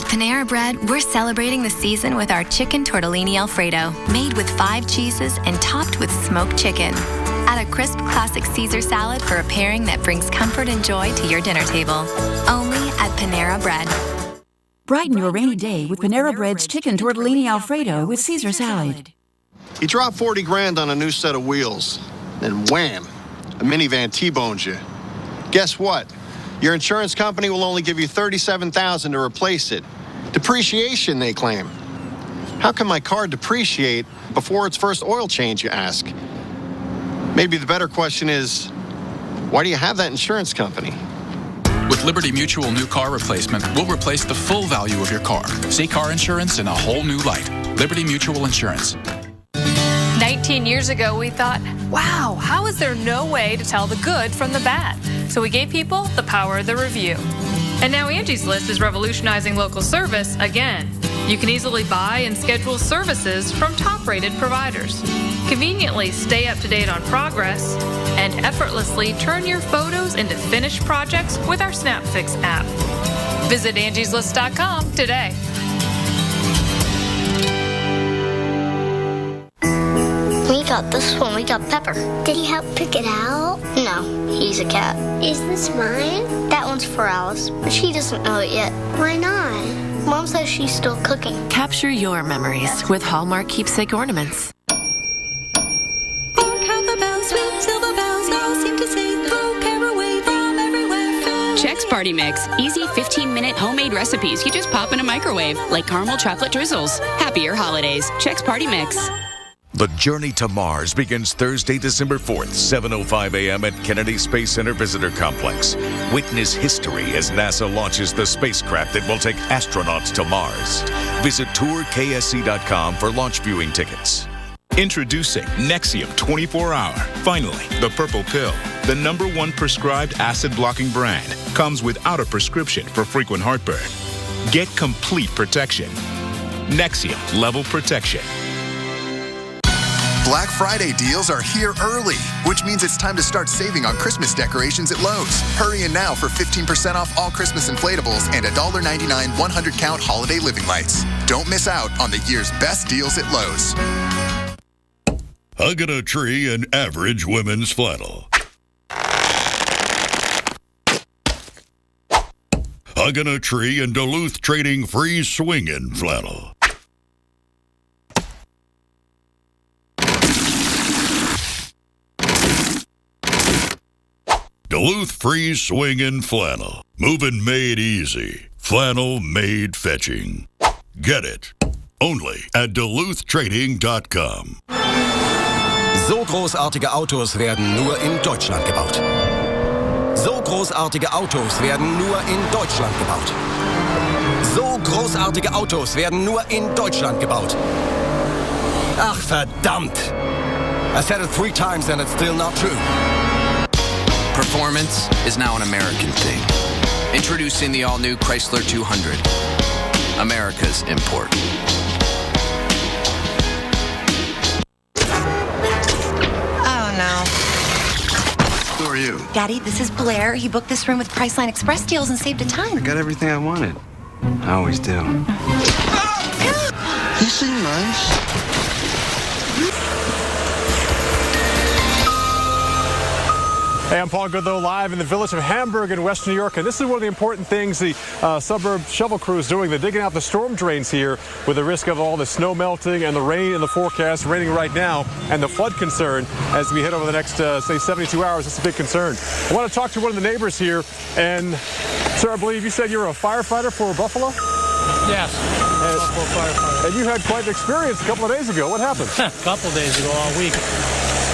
Panera Bread, we're celebrating the season with our chicken tortellini Alfredo, made with 5 cheeses and topped with smoked chicken. Add a crisp classic Caesar salad for a pairing that brings comfort and joy to your dinner table. Only at Panera Bread.
Brighten your rainy day with Panera Bread's chicken tortellini Alfredo with Caesar salad.
You drop 40 grand on a new set of wheels, then wham, a minivan T-bones you. Guess what? Your insurance company will only give you $37,000 to replace it. Depreciation, they claim. How can my car depreciate before its first oil change, you ask? Maybe the better question is, why do you have that insurance company?
With Liberty Mutual New Car Replacement, we'll replace the full value of your car. See car insurance in a whole new light. Liberty Mutual Insurance.
19 years ago, we thought, wow, how is there no way to tell the good from the bad? So we gave people the power of the review. And now Angie's List is revolutionizing local service again. You can easily buy and schedule services from top-rated providers. Conveniently stay up to date on progress and effortlessly turn your photos into finished projects with our SnapFix app. Visit angieslist.com today.
We got this one. We got Pepper. Did he help pick it out? No, he's a cat. Is this mine? That one's for Alice, but she doesn't know it yet. Why not? Mom says she's still cooking.
Capture your memories with Hallmark keepsake ornaments.
Chex Party Mix. Easy 15-minute homemade recipes you just pop in a microwave, like caramel chocolate drizzles. Happier holidays. Chex Party Mix.
The journey to Mars begins Thursday, December 4th, 7:05 a.m. at Kennedy Space Center Visitor Complex. Witness history as NASA launches the spacecraft that will take astronauts to Mars. Visit tourksc.com for launch viewing tickets.
Introducing Nexium 24-Hour. Finally, the purple pill, the #1 prescribed acid-blocking brand, comes without a prescription for frequent heartburn. Get complete protection. Nexium Level Protection.
Black Friday deals are here early, which means it's time to start saving on Christmas decorations at Lowe's. Hurry in now for 15% off all Christmas inflatables and $1.99 100-count holiday living lights. Don't miss out on the year's best deals at Lowe's.
Hugging a tree in average women's flannel. Hugging a tree in Duluth Trading free swinging flannel. Duluth free swinging flannel. Moving made easy. Flannel made fetching. Get it. Only at DuluthTrading.com.
So großartige Autos werden nur in Deutschland gebaut. So großartige Autos werden nur in Deutschland gebaut. So großartige Autos werden nur in Deutschland gebaut. Ach, verdammt! I said it 3 times and it's still not true.
Performance is now an American thing. Introducing the all-new Chrysler 200. America's import.
Oh, no.
Who are you?
Daddy, this is Blair. He booked this room with Priceline Express deals and saved a ton.
I got everything I wanted. I always do. You seem nice.
Hey, I'm Paul Goodlow, live in the village of Hamburg in Western New York, and this is one of the important things the suburb shovel crew is doing. They're digging out the storm drains here with the risk of all the snow melting and the rain in the forecast, raining right now, and the flood concern as we head over the next, say, 72 hours. It's a big concern. I want to talk to one of the neighbors here, and sir, I believe you said you're a firefighter for Buffalo?
Yes, Buffalo firefighter.
And you had quite an experience a couple of days ago. What happened?
A couple of days ago, all week.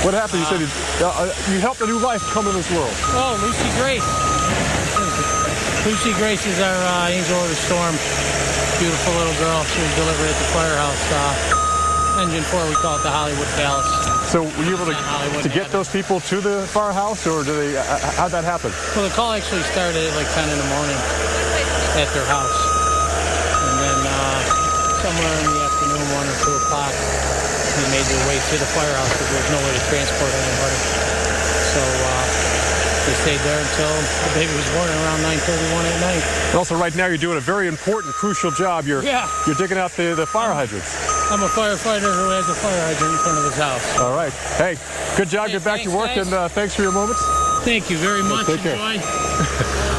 What happened? You said you helped a new life come in this world.
Oh, Lucy Grace. Lucy Grace is our angel of the storm. Beautiful little girl. She was delivered at the firehouse. Engine 4, we call it the Hollywood Palace.
So were you able to get those people to the firehouse, or do they? How'd that happen?
Well, the call actually started at like 10 in the morning at their house. And then somewhere in the afternoon, 1 or 2 o'clock, they made their way to the firehouse because there was no way to transport anybody. So they stayed there until the baby was born around 9:31 at night.
And also, right now, you're doing a very important, crucial job. You're digging out the fire hydrants.
I'm a firefighter who has a fire hydrant in front of his house.
All right. Hey, good job. Get back to work,
guys.
and thanks for your moments.
Thank you very much.
Take care.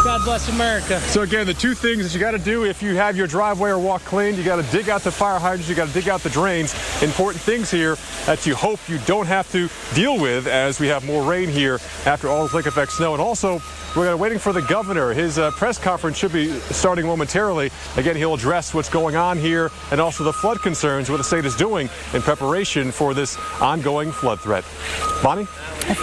God bless America.
So again, the 2 things that you got to do if you have your driveway or walk clean, you got to dig out the fire hydrants, you got to dig out the drains. Important things here that you hope you don't have to deal with as we have more rain here after all this lake effect snow. And also, we're waiting for the governor. His press conference should be starting momentarily. Again, he'll address what's going on here and also the flood concerns, what the state is doing in preparation for this ongoing flood threat. Bonnie?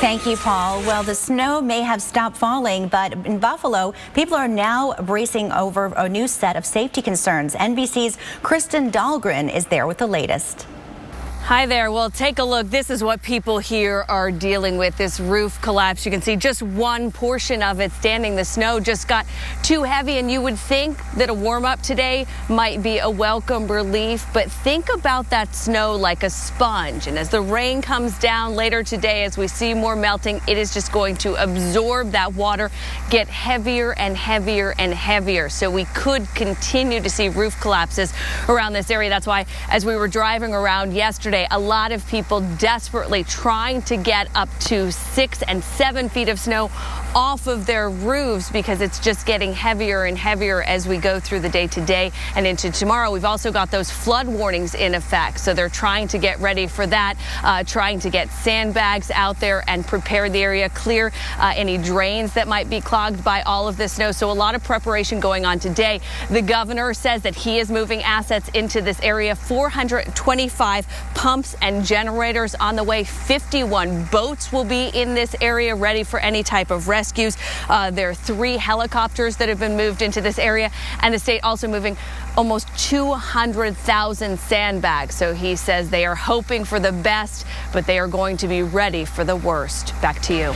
Thank you, Paul. Well, the snow may have stopped falling, but in Buffalo, people are now bracing over a new set of safety concerns. NBC's Kristen Dahlgren is there with the latest.
Hi there. Well, take a look. This is what people here are dealing with, this roof collapse. You can see just one portion of it standing. The snow just got too heavy, and you would think that a warm up today might be a welcome relief, but think about that snow like a sponge. And as the rain comes down later today, as we see more melting, it is just going to absorb that water, get heavier and heavier and heavier. So we could continue to see roof collapses around this area. That's why as we were driving around yesterday, a lot of people desperately trying to get up to 6 and 7 feet of snow off of their roofs because it's just getting heavier and heavier as we go through the day today and into tomorrow. We've also got those flood warnings in effect, so they're trying to get ready for that, trying to get sandbags out there and prepare the area, clear any drains that might be clogged by all of this snow. So a lot of preparation going on today. The governor says that he is moving assets into this area, 425 pumps and generators on the way. 51 boats will be in this area ready for any type of rescues. There are 3 helicopters that have been moved into this area, and the state also moving almost 200,000 sandbags. So he says they are hoping for the best, but they are going to be ready for the worst. Back to you.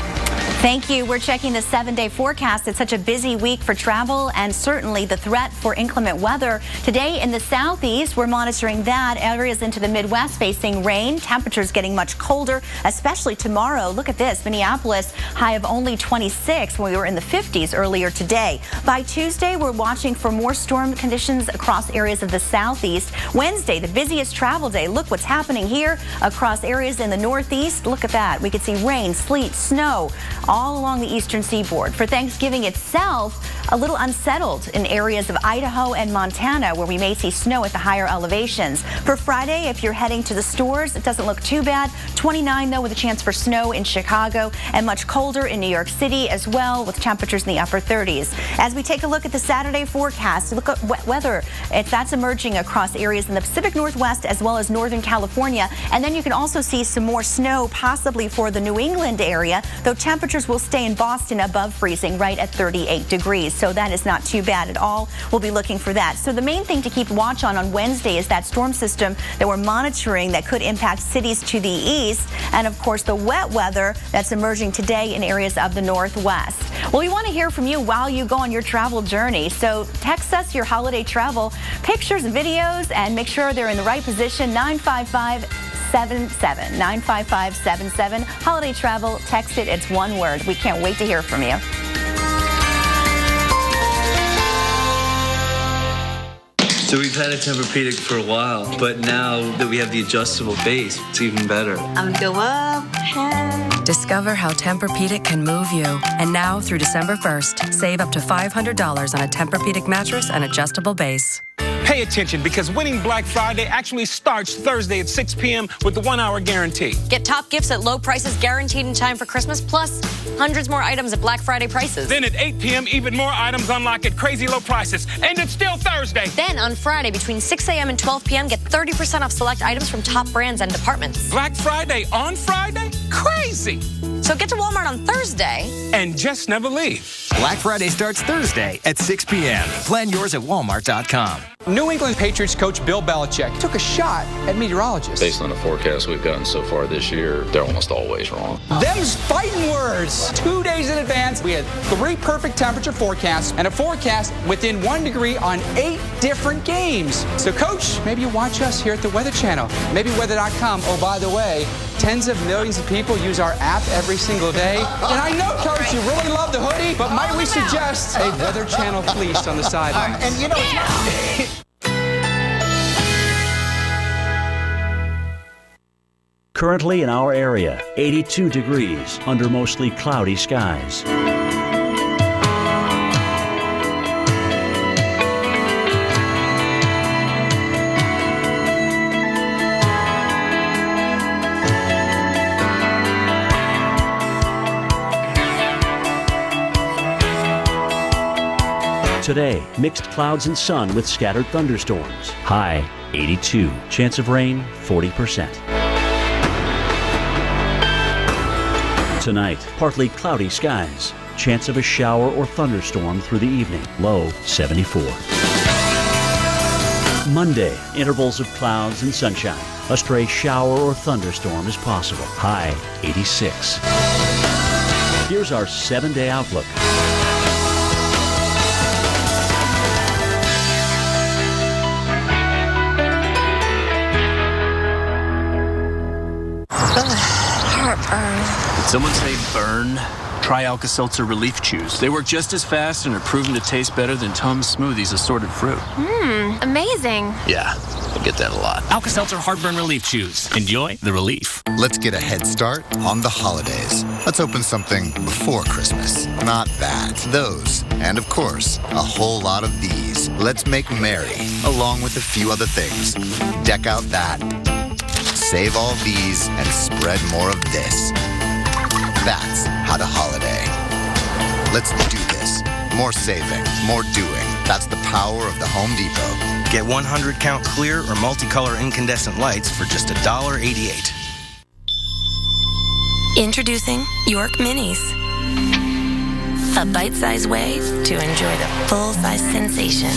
Thank you. We're checking the 7-day forecast. It's such a busy week for travel and certainly the threat for inclement weather. Today in the southeast, we're monitoring that. Areas into the Midwest facing rain. Temperatures getting much colder, especially tomorrow. Look at this. Minneapolis, high of only 26 when we were in the 50s earlier today. By Tuesday, we're watching for more storm conditions across areas of the southeast. Wednesday, the busiest travel day. Look what's happening here across areas in the northeast. Look at that. We could see rain, sleet, snow all along the eastern seaboard. For Thanksgiving itself, a little unsettled in areas of Idaho and Montana where we may see snow at the higher elevations. For Friday, if you're heading to the stores, it doesn't look too bad. 29 though with a chance for snow in Chicago and much colder in New York City as well with temperatures in the upper 30s. As we take a look at the Saturday forecast, look at wet weather. That's emerging across areas in the Pacific Northwest as well as Northern California. And then you can also see some more snow possibly for the New England area, though temperatures will stay in Boston above freezing right at 38 degrees. So that is not too bad at all. We'll be looking for that. So the main thing to keep watch on Wednesday is that storm system that we're monitoring that could impact cities to the east. And of course, the wet weather that's emerging today in areas of the Northwest. Well, we want to hear from you while you go on your travel journey. So text us your holiday travel pictures and videos and make sure they're in the right position. 955-77. 955-77. Holiday travel, text it. It's one word. We can't wait to hear from you.
So we've had a Tempur-Pedic for a while, but now that we have the adjustable base, it's even better.
I'm gonna go up.
Discover how Tempur-Pedic can move you. And now through December 1st, save up to $500 on a Tempur-Pedic mattress and adjustable base.
Pay attention because winning Black Friday actually starts Thursday at 6 p.m. with the 1-hour guarantee.
Get top gifts at low prices guaranteed in time for Christmas, plus hundreds more items at Black Friday prices.
Then at 8 p.m., even more items unlock at crazy low prices. And it's still Thursday.
Then on Friday, between 6 a.m. and 12 p.m., get 30% off select items from top brands and departments.
Black Friday on Friday? Crazy!
So get to Walmart on Thursday.
And just never leave.
Black Friday starts Thursday at 6 p.m. Plan yours at walmart.com.
New England Patriots coach Bill Belichick took a shot at meteorologists.
Based on the forecast we've gotten so far this year, they're almost always wrong.
Them's fighting words. 2 days in advance, we had 3 perfect temperature forecasts and a forecast within 1 degree on 8 different games. So, Coach, maybe you watch us here at the Weather Channel. Maybe weather.com. Oh, by the way, tens of millions of people use our app every single day. And I know, Coach, you really love the hoodie, but might we suggest a Weather Channel fleece on the sidelines?
And you know,
Currently in our area, 82 degrees under mostly cloudy skies. Today, mixed clouds and sun with scattered thunderstorms. High 82. Chance of rain 40%. Tonight, partly cloudy skies. Chance of a shower or thunderstorm through the evening. Low 74. Monday, intervals of clouds and sunshine. A stray shower or thunderstorm is possible. High 86. Here's our 7-day outlook.
Did someone say burn? Try Alka-Seltzer Relief Chews. They work just as fast and are proven to taste better than Tums Smoothies assorted fruit.
Amazing.
Yeah, I get that a lot.
Alka-Seltzer Heartburn Relief Chews. Enjoy the relief.
Let's get a head start on the holidays. Let's open something before Christmas. Not that. Those. And of course, a whole lot of these. Let's make merry, along with a few other things. Deck out that. Save all these and spread more of this. That's how to holiday. Let's do this. More saving, more doing. That's the power of the Home Depot.
Get 100 count clear or multicolor incandescent lights for just $1.88.
Introducing York Minis. A bite-sized way to enjoy the full-size sensation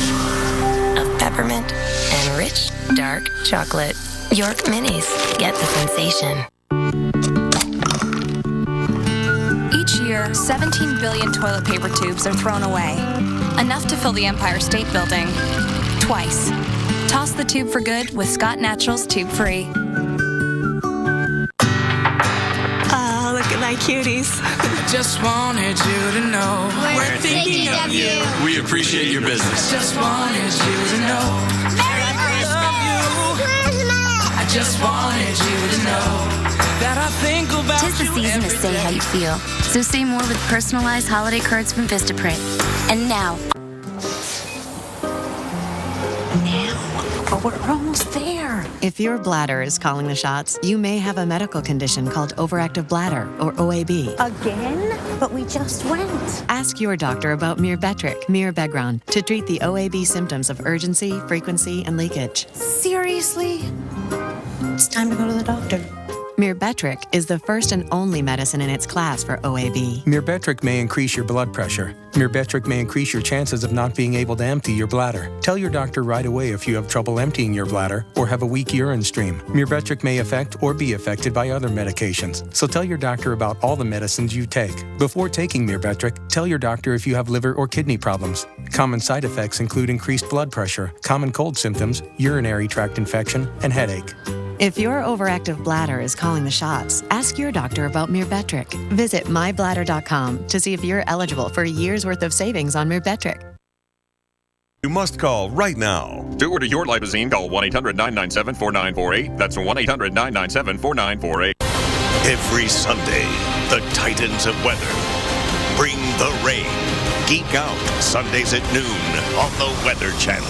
of peppermint and rich, dark chocolate. York Minis. Get the sensation.
Each year,
year, 17 billion toilet paper tubes are thrown away. Enough to fill the Empire State Building. Twice. Toss the tube for good with Scott Naturals Tube Free.
Oh, look at my cuties.
Just wanted you to know
we're thinking of you.
We appreciate your business.
Just wanted you to know
Merry Christmas.
I just wanted you to know that I think about you.
'Tis the season to say how you feel. So say more with personalized holiday cards from Vistaprint. And now.
But we're almost there.
If your bladder is calling the shots, you may have a medical condition called overactive bladder, or OAB.
Again? But we just went.
Ask your doctor about Myrbetriq, Mirabegron, to treat the OAB symptoms of urgency, frequency, and leakage.
Seriously? It's time to go to the doctor.
Myrbetriq is the first and only medicine in its class for OAB.
Myrbetriq may increase your blood pressure. Myrbetriq may increase your chances of not being able to empty your bladder. Tell your doctor right away if you have trouble emptying your bladder or have a weak urine stream. Myrbetriq may affect or be affected by other medications. So tell your doctor about all the medicines you take. Before taking Myrbetriq, tell your doctor if you have liver or kidney problems. Common side effects include increased blood pressure, common cold symptoms, urinary tract infection, and headache.
If your overactive bladder is calling the shots, ask your doctor about Myrbetriq. Visit mybladder.com to see if you're eligible for a year's worth of savings on Myrbetriq.
You must call right now.
To order your Lipozene, call 1-800-997-4948. That's 1-800-997-4948.
Every Sunday, the Titans of weather bring the rain. Geek Out, Sundays at noon on the Weather Channel.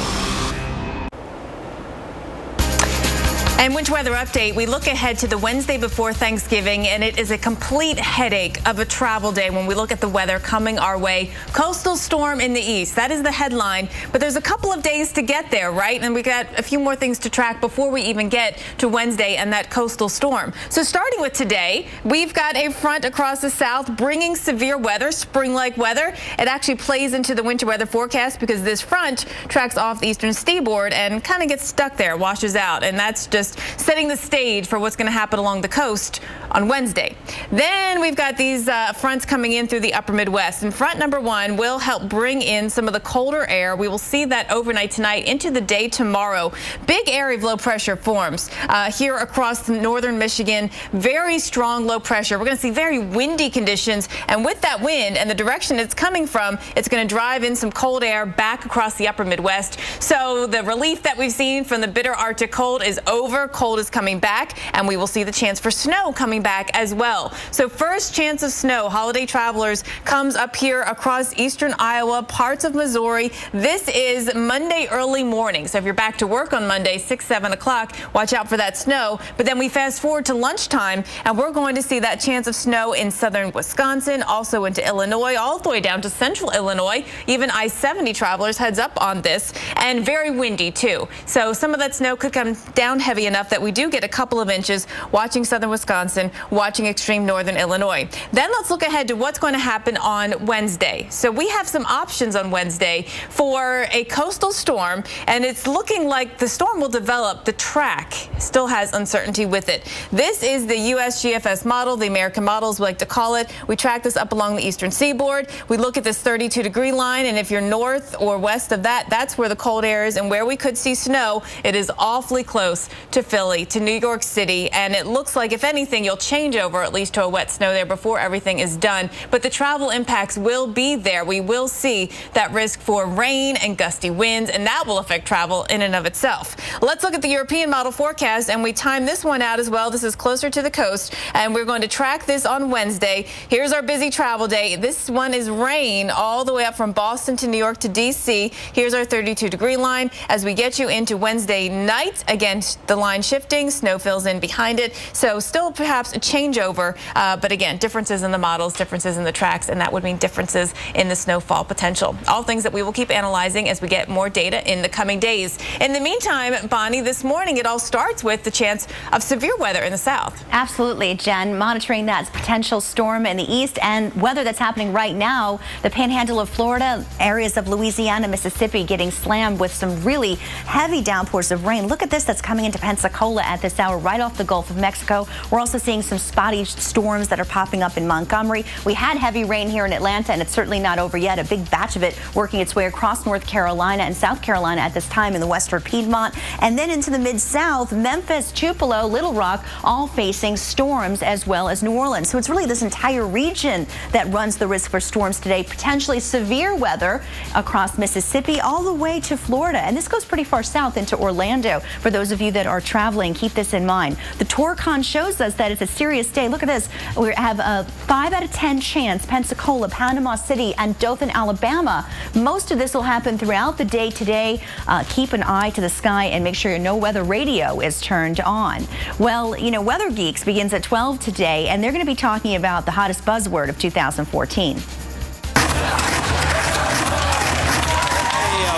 And winter weather update, we look ahead to the Wednesday before Thanksgiving, and it is a complete headache of a travel day when we look at the weather coming our way. Coastal storm in the east, that is the headline, but there's a couple of days to get there, right? And we got a few more things to track before we even get to Wednesday and that coastal storm. So starting with today, we've got a front across the south bringing severe weather, spring-like weather. It actually plays into the winter weather forecast because this front tracks off the eastern seaboard and kind of gets stuck there, washes out, and that's just setting the stage for what's going to happen along the coast on Wednesday. Then we've got these fronts coming in through the upper Midwest, and front number one will help bring in some of the colder air. We will see that overnight tonight into the day tomorrow. Big area of low pressure forms here across northern Michigan. Very strong low pressure. We're going to see very windy conditions, and with that wind and the direction it's coming from, it's going to drive in some cold air back across the upper Midwest. So the relief that we've seen from the bitter Arctic cold is over. Cold is coming back, and we will see the chance for snow coming back as well. So first chance of snow, holiday travelers, comes up here across eastern Iowa, parts of Missouri. This is Monday early morning. So if you're back to work on Monday, 6, 7 o'clock, watch out for that snow. But then we fast forward to lunchtime, and we're going to see that chance of snow in southern Wisconsin, also into Illinois, all the way down to central Illinois. Even I-70 travelers heads up on this, and very windy too. So some of that snow could come down heavy enough that we do get a couple of inches watching southern Wisconsin, watching extreme northern Illinois. Then let's look ahead to what's going to happen on Wednesday. So we have some options on Wednesday for a coastal storm, and it's looking like the storm will develop. The track still has uncertainty with it. This is the USGFS model, the American model as we like to call it. We track this up along the eastern seaboard. We look at this 32-degree line, and if you're north or west of that, that's where the cold air is and where we could see snow. It is awfully close to Philly, to New York City, and it looks like, if anything, you'll change over at least to a wet snow there before everything is done. But the travel impacts will be there. We will see that risk for rain and gusty winds, and that will affect travel in and of itself. Let's look at the European model forecast, and we time this one out as well. This is closer to the coast, and we're going to track this on Wednesday. Here's our busy travel day. This one is rain all the way up from Boston to New York to D.C. Here's our 32-degree line. As we get you into Wednesday night, again, the line shifting, snow fills in behind it, so still perhaps a changeover, but again, differences in the models, differences in the tracks, and that would mean differences in the snowfall potential. All things that we will keep analyzing as we get more data in the coming days. In the meantime, Bonnie, this morning it all starts with the chance of severe weather in the south.
Absolutely, Jen. Monitoring that potential storm in the east and weather that's happening right now. The panhandle of Florida, areas of Louisiana, Mississippi getting slammed with some really heavy downpours of rain. Look at this that's coming into Pensacola at this hour, right off the Gulf of Mexico. We're also seeing some spotty storms that are popping up in Montgomery. We had heavy rain here in Atlanta, and it's certainly not over yet. A big batch of it working its way across North Carolina and South Carolina at this time in the western Piedmont. And then into the Mid-South, Memphis, Tupelo, Little Rock, all facing storms, as well as New Orleans. So it's really this entire region that runs the risk for storms today. Potentially severe weather across Mississippi all the way to Florida. And this goes pretty far south into Orlando. For those of you that are traveling, keep this in mind. The Torcon shows us that it's a serious day. Look at this. We have a 5 out of 10 chance. Pensacola, Panama City, and Dothan, Alabama. Most of this will happen throughout the day today. Keep an eye to the sky and make sure your No Weather Radio is turned on. Well, you know, Weather Geeks begins at 12 today, and they're going to be talking about the hottest buzzword of 2014.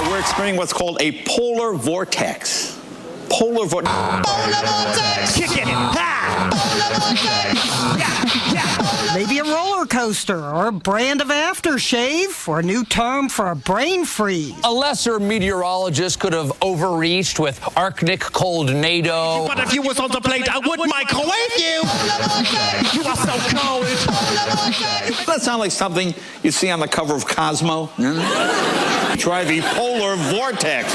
We're experiencing what's called a polar vortex. Polar vortex.
Kick it. Maybe a roller coaster or a brand of aftershave or a new term for a brain freeze.
A lesser meteorologist could have overreached with Arctic cold-nado.
But if you was on the plate, I would microwave you. You are so cold.
That sounds like something you see on the cover of Cosmo. Try the polar vortex.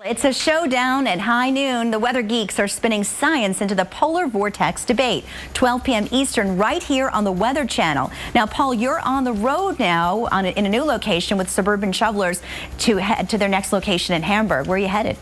It's a showdown at high noon. The Weather Geeks are spinning science into the polar vortex debate. 12 p.m. Eastern, right here on the Weather Channel. Now, Paul, you're on the road now in a new location with Suburban Shovelers to head to their next location in Hamburg. Where are you headed?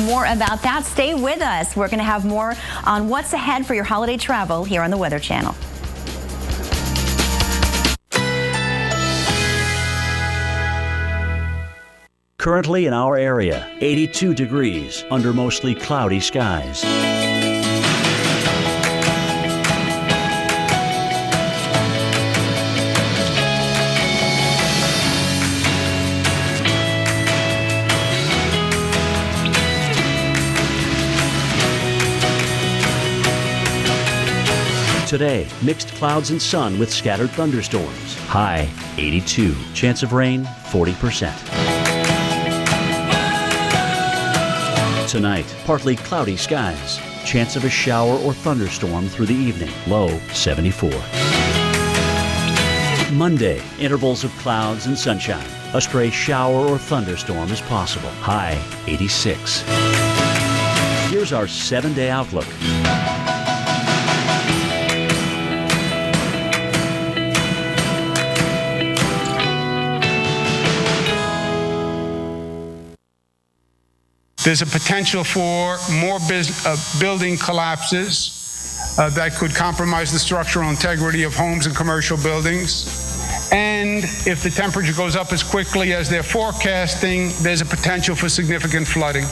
More about that. Stay with us. We're going to have more on what's ahead for your holiday travel here on the Weather Channel.
Currently in our area, 82 degrees under mostly cloudy skies. Today, mixed clouds and sun with scattered thunderstorms. High 82. Chance of rain 40%. Tonight, partly cloudy skies. Chance of a shower or thunderstorm through the evening. Low 74. Monday, intervals of clouds and sunshine. A stray shower or thunderstorm is possible. High 86. Here's our 7-day outlook.
There's a potential for more building collapses that could compromise the structural integrity of homes and commercial buildings. And if the temperature goes up as quickly as they're forecasting, there's a potential for significant flooding.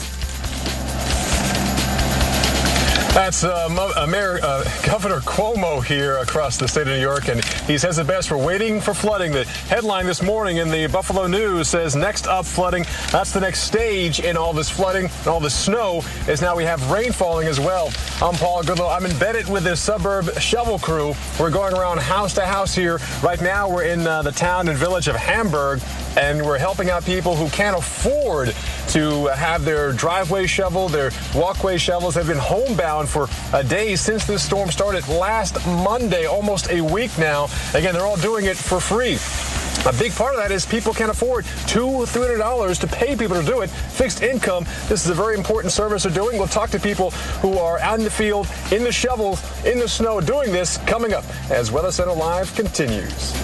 That's Governor Cuomo here across the state of New York, and he says it best. We're waiting for flooding. The headline this morning in the Buffalo News says next up flooding. That's the next stage in all this flooding and all this snow is now we have rain falling as well. I'm Paul Goodlow. I'm embedded with this suburb shovel crew. We're going around house to house here. Right now we're in the town and village of Hamburg, and we're helping out people who can't afford to have their driveway shoveled, their walkway shovels. They've been homebound for a day since this storm started last Monday, almost a week now. Again, they're all doing it for free. A big part of that is people can't afford $200-300 to pay people to do it. Fixed income. This is a very important service they're doing. We'll talk to people who are out in the field, in the shovels, in the snow, doing this coming up as Weather Center Live continues.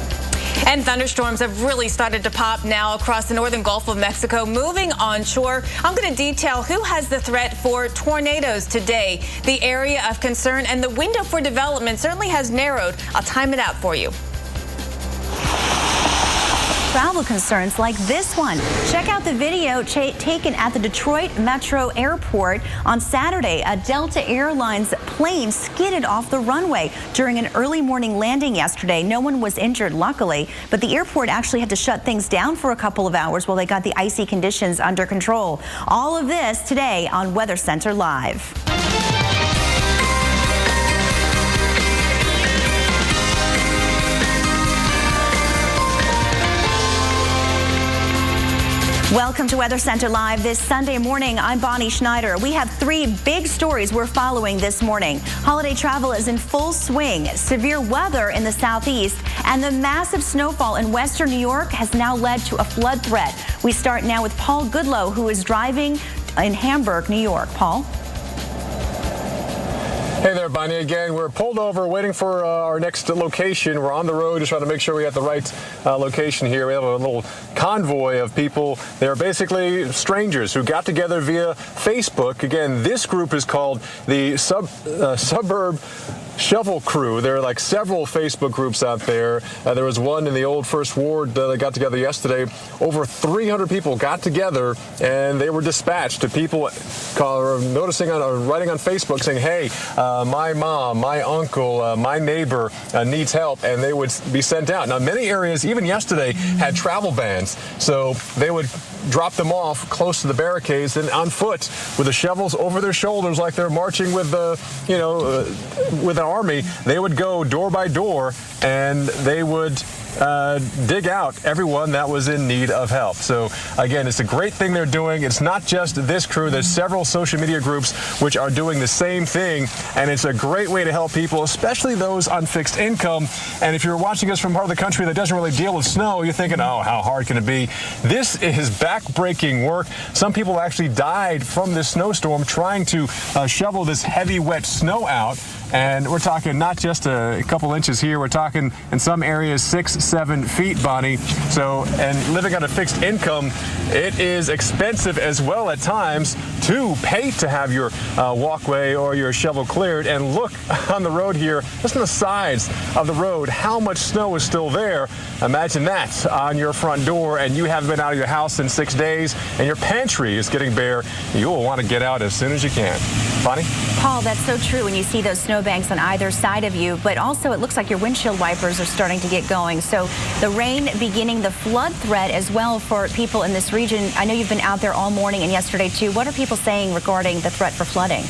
And thunderstorms have really started to pop now across the northern Gulf of Mexico, moving onshore. I'm going to detail who has the threat for tornadoes today. The area of concern and the window for development certainly has narrowed. I'll time it out for you.
Travel concerns like this one. Check out the video taken at the Detroit Metro Airport on Saturday. A Delta Airlines plane skidded off the runway during an early morning landing yesterday. No one was injured, luckily, but the airport actually had to shut things down for a couple of hours while they got the icy conditions under control. All of this today on Weather Center Live. Welcome to Weather Center Live this Sunday morning. I'm Bonnie Schneider. We have 3 big stories we're following this morning. Holiday travel is in full swing. Severe weather in the southeast and the massive snowfall in western New York has now led to a flood threat. We start now with Paul Goodlow, who is driving in Hamburg, New York. Paul?
Hey there, Bonnie. Again, we're pulled over waiting for our next location. We're on the road just trying to make sure we got the right location here. We have a little convoy of people. They're basically strangers who got together via Facebook. Again, this group is called the Suburb Shovel Crew. There are like several Facebook groups out there. There was one in the old First Ward that got together yesterday. Over 300 people got together and they were dispatched to people noticing writing on Facebook saying, hey, my mom, my uncle, my neighbor needs help, and they would be sent out. Now, many areas, even yesterday, had travel bans, so they would drop them off close to the barricades and on foot with the shovels over their shoulders like they're marching with with an army. They would go door by door and they would dig out everyone that was in need of help. So again, it's a great thing they're doing. It's not just this crew. There's several social media groups which are doing the same thing, and it's a great way to help people, especially those on fixed income. And if you're watching us from part of the country that doesn't really deal with snow, you're thinking, oh, how hard can it be? This is back-breaking work. Some people actually died from this snowstorm trying to shovel this heavy, wet snow out. And we're talking not just a couple inches here. We're talking in some areas 6-7 feet, Bonnie. So, and living on a fixed income, it is expensive as well at times to pay to have your walkway or your shovel cleared. And look on the road here, just on the sides of the road, how much snow is still there. Imagine that on your front door, and you haven't been out of your house in 6 days, and your pantry is getting bare. You will want to get out as soon as you can. Bonnie?
Paul, that's so true when you see those snowbanks on either side of you, but also it looks like your windshield wipers are starting to get going. So the rain beginning the flood threat as well for people in this region. I know you've been out there all morning and yesterday too. What are people saying regarding the threat for flooding?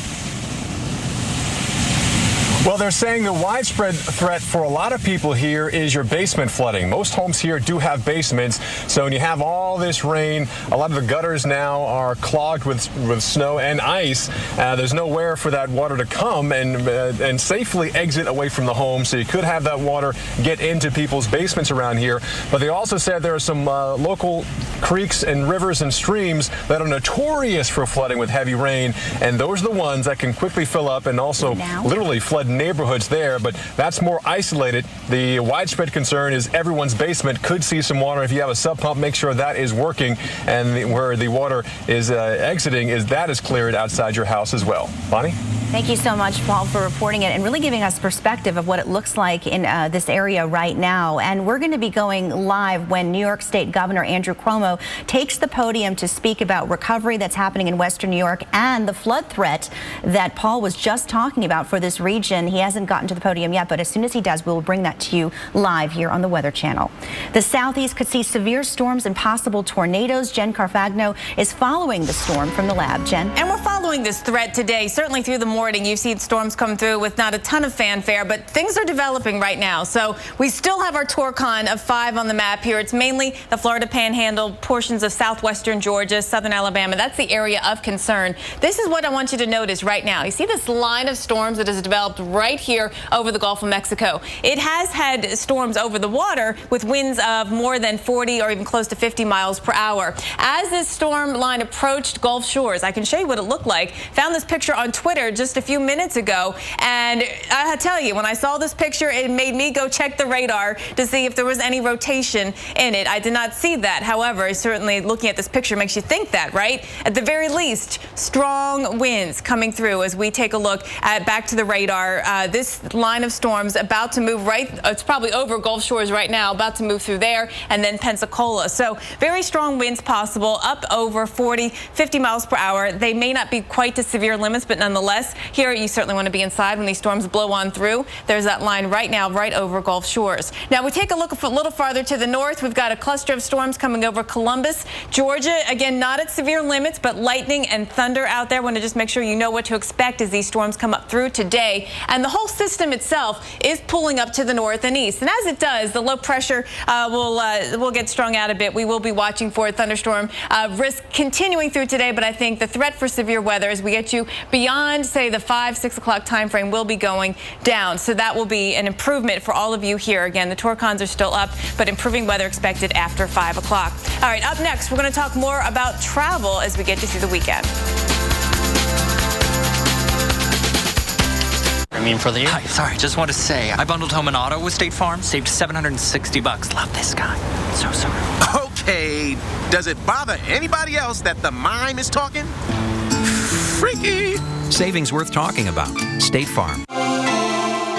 Well, they're saying the widespread threat for a lot of people here is your basement flooding. Most homes here do have basements, so when you have all this rain, a lot of the gutters now are clogged with snow and ice. There's nowhere for that water to come and safely exit away from the home, so you could have that water get into people's basements around here. But they also said there are some local creeks and rivers and streams that are notorious for flooding with heavy rain, and those are the ones that can quickly fill up and also literally flood neighborhoods there, but that's more isolated. The widespread concern is everyone's basement could see some water. If you have a sub pump, make sure that is working, and where the water is exiting is cleared outside your house as well. Bonnie?
Thank you so much, Paul, for reporting it and really giving us perspective of what it looks like in this area right now. And we're going to be going live when New York State Governor Andrew Cuomo takes the podium to speak about recovery that's happening in western New York and the flood threat that Paul was just talking about for this region. He hasn't gotten to the podium yet, but as soon as he does, we will bring that to you live here on the Weather Channel. The southeast could see severe storms and possible tornadoes. Jen Carfagno is following the storm from the lab. Jen?
And we're following this threat today, certainly through the morning. You've seen storms come through with not a ton of fanfare, but things are developing right now. So we still have our Torcon of 5 on the map here. It's mainly the Florida Panhandle, portions of southwestern Georgia, southern Alabama. That's the area of concern. This is what I want you to notice right now. You see this line of storms that has developed right here over the Gulf of Mexico. It has had storms over the water with winds of more than 40 or even close to 50 miles per hour. As this storm line approached Gulf Shores, I can show you what it looked like. Found this picture on Twitter just a few minutes ago, and I tell you, when I saw this picture, it made me go check the radar to see if there was any rotation in it. I did not see that. However, certainly looking at this picture makes you think that, right? At the very least, strong winds coming through as we take a look at back to the radar. This line of storms about to move right, it's probably over Gulf Shores right now, about to move through there, and then Pensacola. So very strong winds possible, up over 40, 50 miles per hour. They may not be quite to severe limits, but nonetheless, here you certainly want to be inside when these storms blow on through. There's that line right now, right over Gulf Shores. Now we take a look a little farther to the north. We've got a cluster of storms coming over Columbus, Georgia. Again, not at severe limits, but lightning and thunder out there. Want to just make sure you know what to expect as these storms come up through today. And the whole system itself is pulling up to the north.
north and east. And as it does, the low pressure will get strung out a bit. We will be watching for thunderstorm risk continuing through today, but I think the threat for severe weather as we get you beyond, say, the 5-6 o'clock time frame will be going down. So that will be an improvement for all of you here. Again, the Torcons are still up, but improving weather expected after 5 o'clock. All right, up next, we're going to talk more about travel as we get you through the weekend.
For the year. Hi, sorry, just want to say I bundled home and auto with State Farm, saved $760. Love this guy. So sorry.
Okay, does it bother anybody else that the mime is talking? Freaky.
Savings worth talking about. State Farm.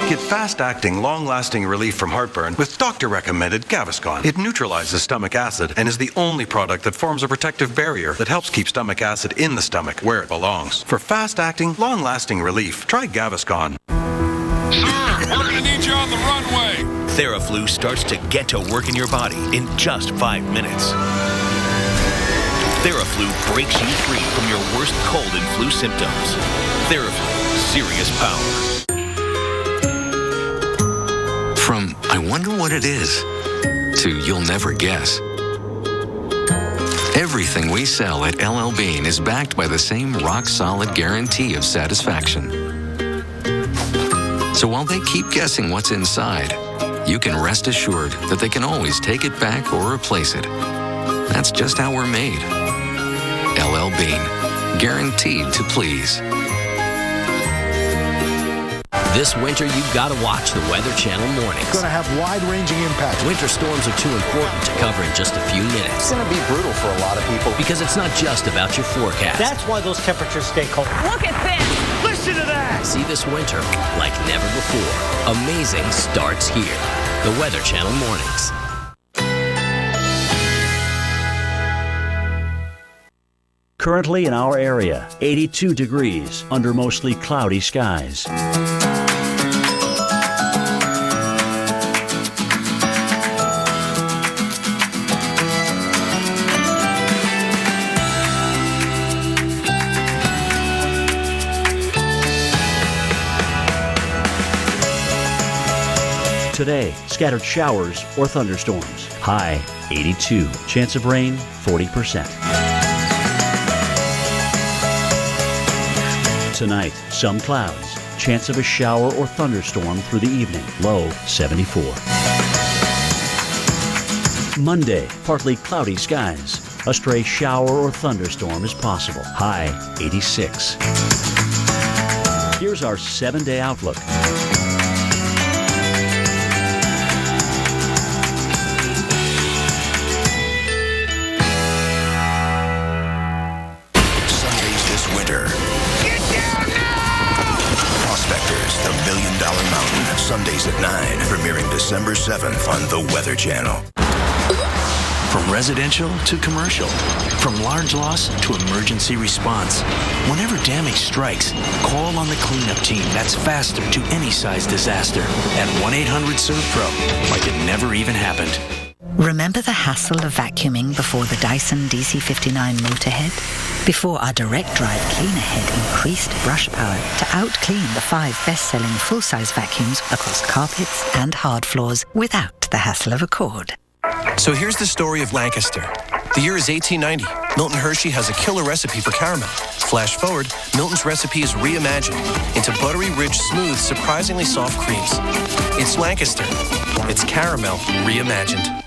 Get fast-acting, long-lasting relief from heartburn with doctor-recommended Gaviscon. It neutralizes stomach acid and is the only product that forms a protective barrier that helps keep stomach acid in the stomach where it belongs. For fast-acting, long-lasting relief, try Gaviscon.
Sir, we're going to need you on the runway.
Theraflu starts to get to work in your body in just 5 minutes. Theraflu breaks you free from your worst cold and flu symptoms. Theraflu, serious power.
From I wonder what it is to you'll never guess. Everything we sell at LL Bean is backed by the same rock-solid guarantee of satisfaction. So while they keep guessing what's inside, you can rest assured that they can always take it back or replace it. That's just how we're made. LL Bean, guaranteed to please.
This winter, you've got to watch the Weather Channel mornings.
It's going to have wide-ranging impacts.
Winter storms are too important to cover in just a few minutes.
It's going to be brutal for a lot of people.
Because it's not just about your forecast.
That's why those temperatures stay cold.
Look at this.
Listen to that.
See this winter like never before. Amazing starts here. The Weather Channel mornings.
Currently in our area, 82 degrees under mostly cloudy skies. Today, scattered showers or thunderstorms. High 82. Chance of rain 40%. Tonight, some clouds. Chance of a shower or thunderstorm through the evening. Low 74. Monday, partly cloudy skies. A stray shower or thunderstorm is possible. High 86. Here's our 7-day outlook.
Sundays at 9, premiering December 7th on the Weather Channel.
From residential to commercial, from large loss to emergency response. Whenever damage strikes, call on the cleanup team that's faster to any size disaster at 1-800-SERVPRO, like it never even happened.
Remember the hassle of vacuuming before the Dyson DC59 Motorhead? Before our direct drive cleaner head increased brush power to out-clean the 5 best-selling full-size vacuums across carpets and hard floors without the hassle of a cord.
So here's the story of Lancaster. The year is 1890. Milton Hershey has a killer recipe for caramel. Flash forward, Milton's recipe is reimagined into buttery, rich, smooth, surprisingly soft creams. It's Lancaster. It's caramel reimagined.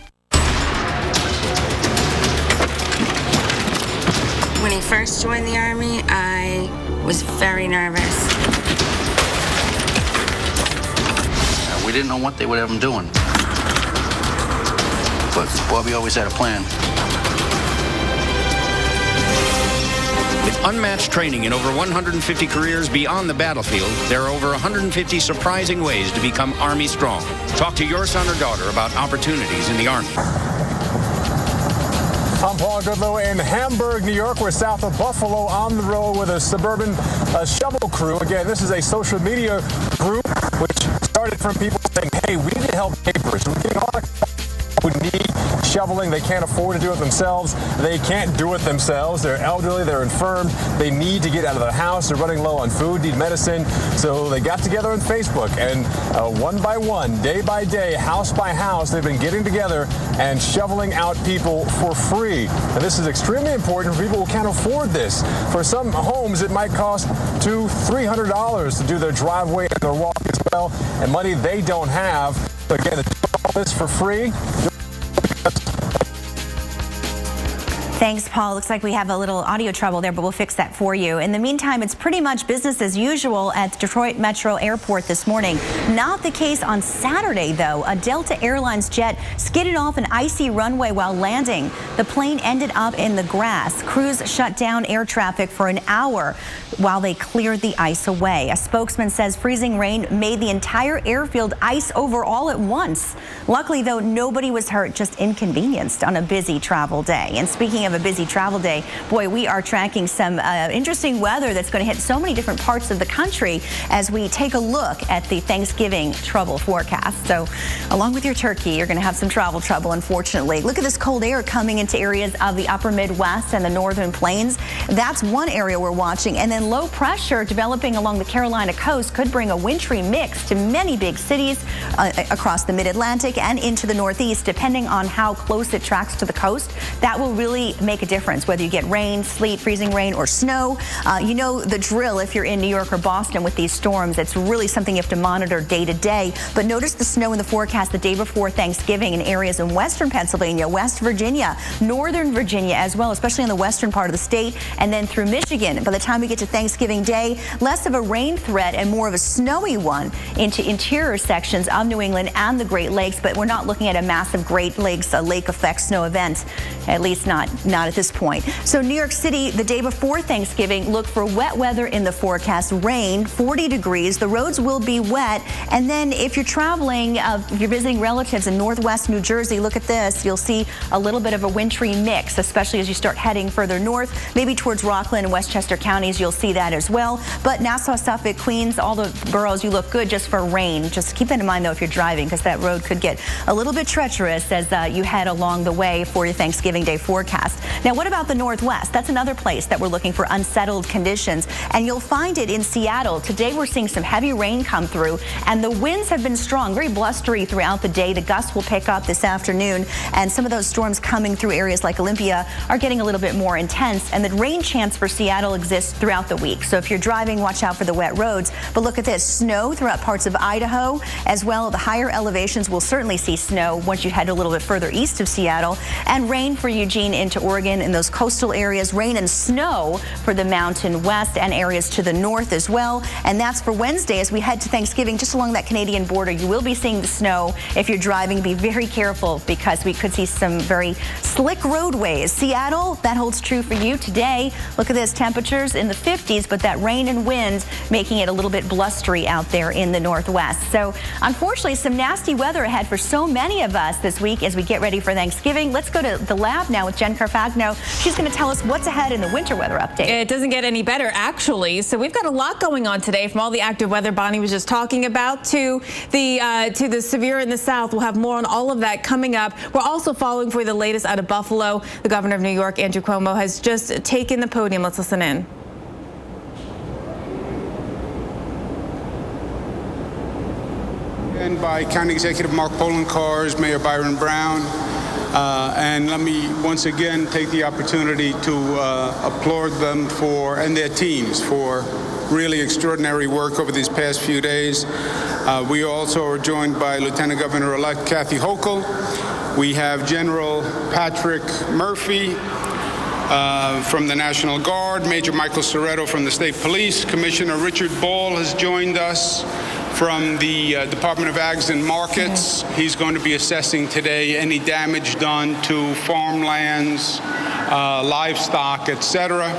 When he first joined the Army, I was very nervous.
We didn't know what they would have him doing. But Bobby always had a plan.
With unmatched training in over 150 careers beyond the battlefield, there are over 150 surprising ways to become Army strong. Talk to your son or daughter about opportunities in the Army.
I'm Paul Goodlow in Hamburg, New York. We're south of Buffalo on the road with a suburban shovel crew. Again, this is a social media group which started from people saying, hey, we need to help neighbors. We need shoveling. They can't afford to do it themselves. They can't do it themselves. They're elderly, they're infirm. They need to get out of the house. They're running low on food, need medicine. So they got together on Facebook, and one by one, day by day, house by house, they've been getting together and shoveling out people for free. And this is extremely important for people who can't afford this. For some homes, it might cost $200-300 to do their driveway and their walk as well, and money they don't have. So again, to do all this for free.
Thanks, Paul. Looks like we have a little audio trouble there, but we'll fix that for you. In the meantime, it's pretty much business as usual at Detroit Metro Airport this morning. Not the case on Saturday, though. A Delta Airlines jet skidded off an icy runway while landing. The plane ended up in the grass. Crews shut down air traffic for an hour while they cleared the ice away. A spokesman says freezing rain made the entire airfield ice over all at once. Luckily, though, nobody was hurt, just inconvenienced on a busy travel day. And speaking of a busy travel day, boy, we are tracking some interesting weather that's going to hit so many different parts of the country as we take a look at the Thanksgiving trouble forecast. So along with your turkey, you're going to have some travel trouble, unfortunately. Look at this cold air coming into areas of the upper Midwest and the northern plains. That's one area we're watching. And then low pressure developing along the Carolina coast could bring a wintry mix to many big cities across the mid-Atlantic and into the Northeast, depending on how close it tracks to the coast. That will really make a difference, whether you get rain, sleet, freezing rain, or snow. You know the drill if you're in New York or Boston with these storms. It's really something you have to monitor day to day. But notice the snow in the forecast the day before Thanksgiving in areas in western Pennsylvania, West Virginia, northern Virginia as well, especially in the western part of the state, and then through Michigan. By the time we get to Thanksgiving Day, less of a rain threat and more of a snowy one into interior sections of New England and the Great Lakes. But we're not looking at a massive Great Lakes lake effect snow event, at least not at this point. So New York City, the day before Thanksgiving, look for wet weather in the forecast. Rain, 40 degrees. The roads will be wet. And then if you're traveling, if you're visiting relatives in northwest New Jersey, look at this. You'll see a little bit of a wintry mix, especially as you start heading further north, maybe towards Rockland and Westchester counties. You'll see that as well. But Nassau, Suffolk, Queens, all the boroughs, you look good just for rain. Just keep that in mind, though, if you're driving, because that road could get a little bit treacherous as you head along the way for your Thanksgiving Day forecast. Now, what about the Northwest? That's another place that we're looking for unsettled conditions, and you'll find it in Seattle. Today, we're seeing some heavy rain come through, and the winds have been strong, very blustery throughout the day. The gusts will pick up this afternoon, and some of those storms coming through areas like Olympia are getting a little bit more intense, and the rain chance for Seattle exists throughout the week. So if you're driving, watch out for the wet roads. But look at this, snow throughout parts of Idaho as well. The higher elevations will certainly see snow once you head a little bit further east of Seattle, and rain for Eugene into Oregon in those coastal areas, rain and snow for the mountain west and areas to the north as well. And that's for Wednesday as we head to Thanksgiving. Just along that Canadian border, you will be seeing the snow. If you're driving, be very careful because we could see some very slick roadways. Seattle, that holds true for you today. Look at this, temperatures in the 50s, but that rain and wind making it a little bit blustery out there in the northwest. So unfortunately, some nasty weather ahead for so many of us this week as we get ready for Thanksgiving. Let's go to the lab now with Jen Carfagno. She's going to tell us what's ahead in the winter weather update.
It doesn't get any better, actually. So we've got a lot going on today, from all the active weather Bonnie was just talking about to the severe in the south. We'll have more on all of that coming up. We're also following for the latest out of Buffalo. The governor of New York, Andrew Cuomo, has just taken the podium. Let's listen in.
And by County Executive Mark Poloncarz, Mayor Byron Brown, and let me once again take the opportunity to applaud them and their teams for really extraordinary work over these past few days. We also are joined by Lieutenant Governor-elect Kathy Hochul. We have General Patrick Murphy from the National Guard, Major Michael Soretto from the State Police, Commissioner Richard Ball has joined us from the Department of Ags and Markets. He's going to be assessing today any damage done to farmlands, livestock, etc.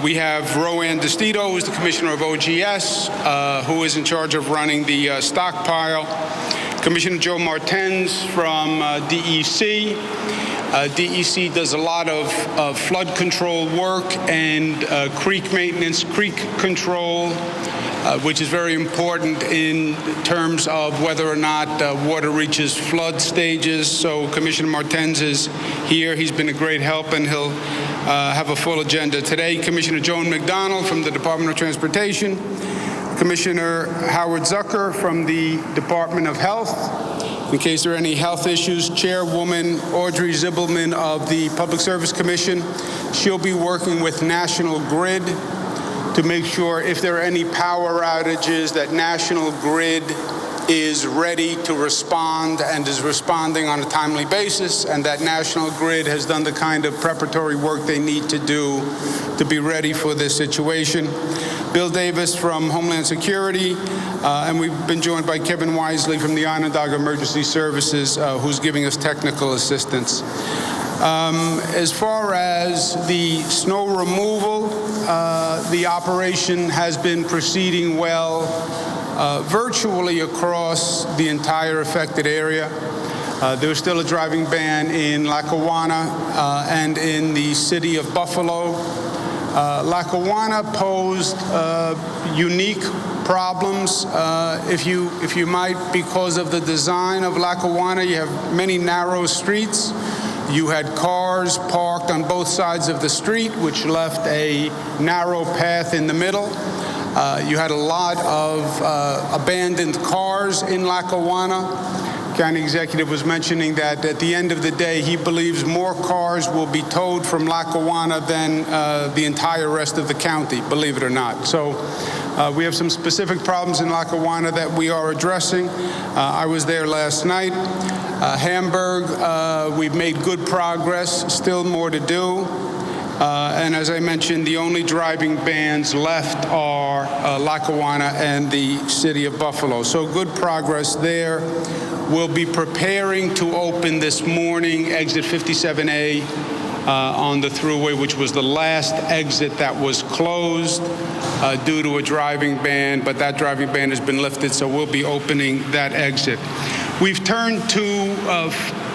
We have Rowan DeStito, who's the Commissioner of OGS, who is in charge of running the stockpile. Commissioner Joe Martens from DEC. DEC does a lot of flood control work and creek maintenance, creek control, which is very important in terms of whether or not water reaches flood stages. So Commissioner Martens is here. He's been a great help, and he'll have a full agenda today. Commissioner Joan McDonald from the Department of Transportation, Commissioner Howard Zucker from the Department of Health. In case there are any health issues, Chairwoman Audrey Zibelman of the Public Service Commission. She'll be working with National Grid to make sure if there are any power outages that National Grid is ready to respond and is responding on a timely basis, and that National Grid has done the kind of preparatory work they need to do to be ready for this situation. Bill Davis from Homeland Security, and we've been joined by Kevin Wisely from the Onondaga Emergency Services, who's giving us technical assistance. As far as the snow removal, the operation has been proceeding well virtually across the entire affected area. There's still a driving ban in Lackawanna and in the city of Buffalo. Lackawanna posed unique problems, if you might, because of the design of Lackawanna. You have many narrow streets. You had cars parked on both sides of the street, which left a narrow path in the middle. You had a lot of abandoned cars in Lackawanna. County executive was mentioning that at the end of the day, he believes more cars will be towed from Lackawanna than the entire rest of the county, believe it or not. So we have some specific problems in Lackawanna that we are addressing. I was there last night. Hamburg, we've made good progress, still more to do. And as I mentioned, the only driving bans left are Lackawanna and the city of Buffalo. So good progress there. We'll be preparing to open this morning exit 57A on the thruway, which was the last exit that was closed due to a driving ban, but that driving ban has been lifted, so we'll be opening that exit. We've turned to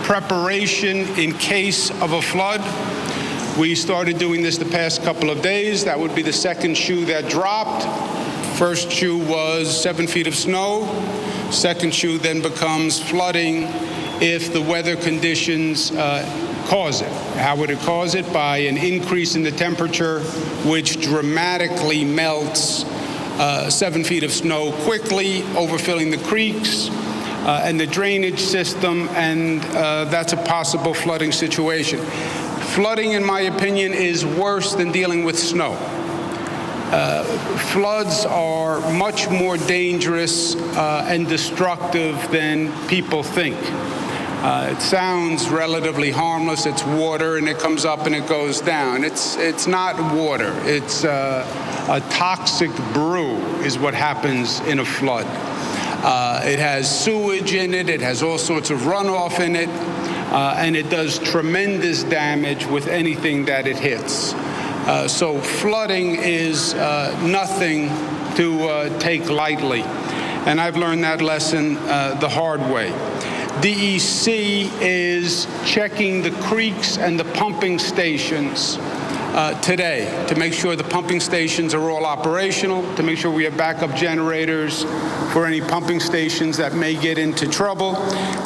preparation in case of a flood. We started doing this the past couple of days. That would be the second shoe that dropped. First shoe was 7 feet of snow. Second shoe then becomes flooding if the weather conditions cause it. How would it cause it? By an increase in the temperature, which dramatically melts 7 feet of snow quickly, overfilling the creeks and the drainage system, and that's a possible flooding situation. Flooding, in my opinion, is worse than dealing with snow. Floods are much more dangerous and destructive than people think. It sounds relatively harmless. It's water, and it comes up and it goes down. It's not water. It's a toxic brew is what happens in a flood. It has sewage in it. It has all sorts of runoff in it. And it does tremendous damage with anything that it hits. So flooding is nothing to take lightly. And I've learned that lesson the hard way. DEC is checking the creeks and the pumping stations today to make sure the pumping stations are all operational, to make sure we have backup generators for any pumping stations that may get into trouble.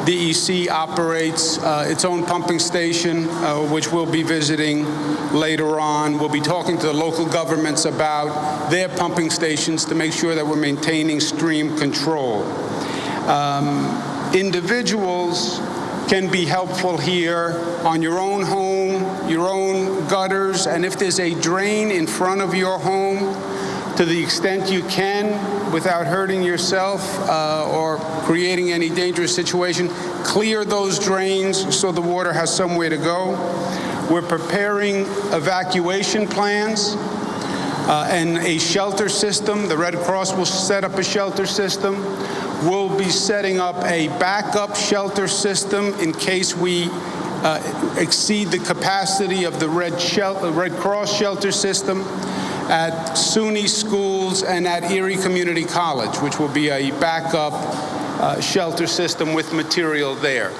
DEC operates its own pumping station, which we'll be visiting later on. We'll be talking to the local governments about their pumping stations to make sure that we're maintaining stream control. Individuals can be helpful here on your own home, your own gutters, and if there's a drain in front of your home, to the extent you can, without hurting yourself or creating any dangerous situation, clear those drains so the water has somewhere to go. We're preparing evacuation plans and a shelter system. The Red Cross will set up a shelter system. We'll be setting up a backup shelter system in case we exceed the capacity of the Red Cross shelter system at SUNY schools and at Erie Community College, which will be a backup shelter system with material there.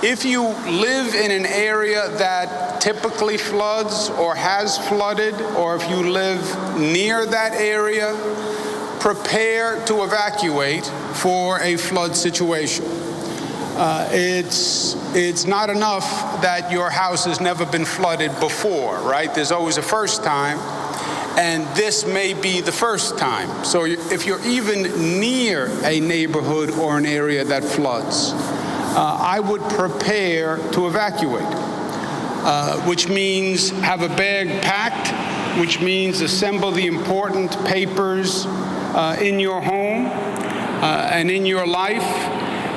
If you live in an area that typically floods or has flooded, or if you live near that area, prepare to evacuate for a flood situation. It's not enough that your house has never been flooded before, right? There's always a first time, and this may be the first time. So if you're even near a neighborhood or an area that floods, I would prepare to evacuate, which means have a bag packed, which means assemble the important papers in your home and in your life.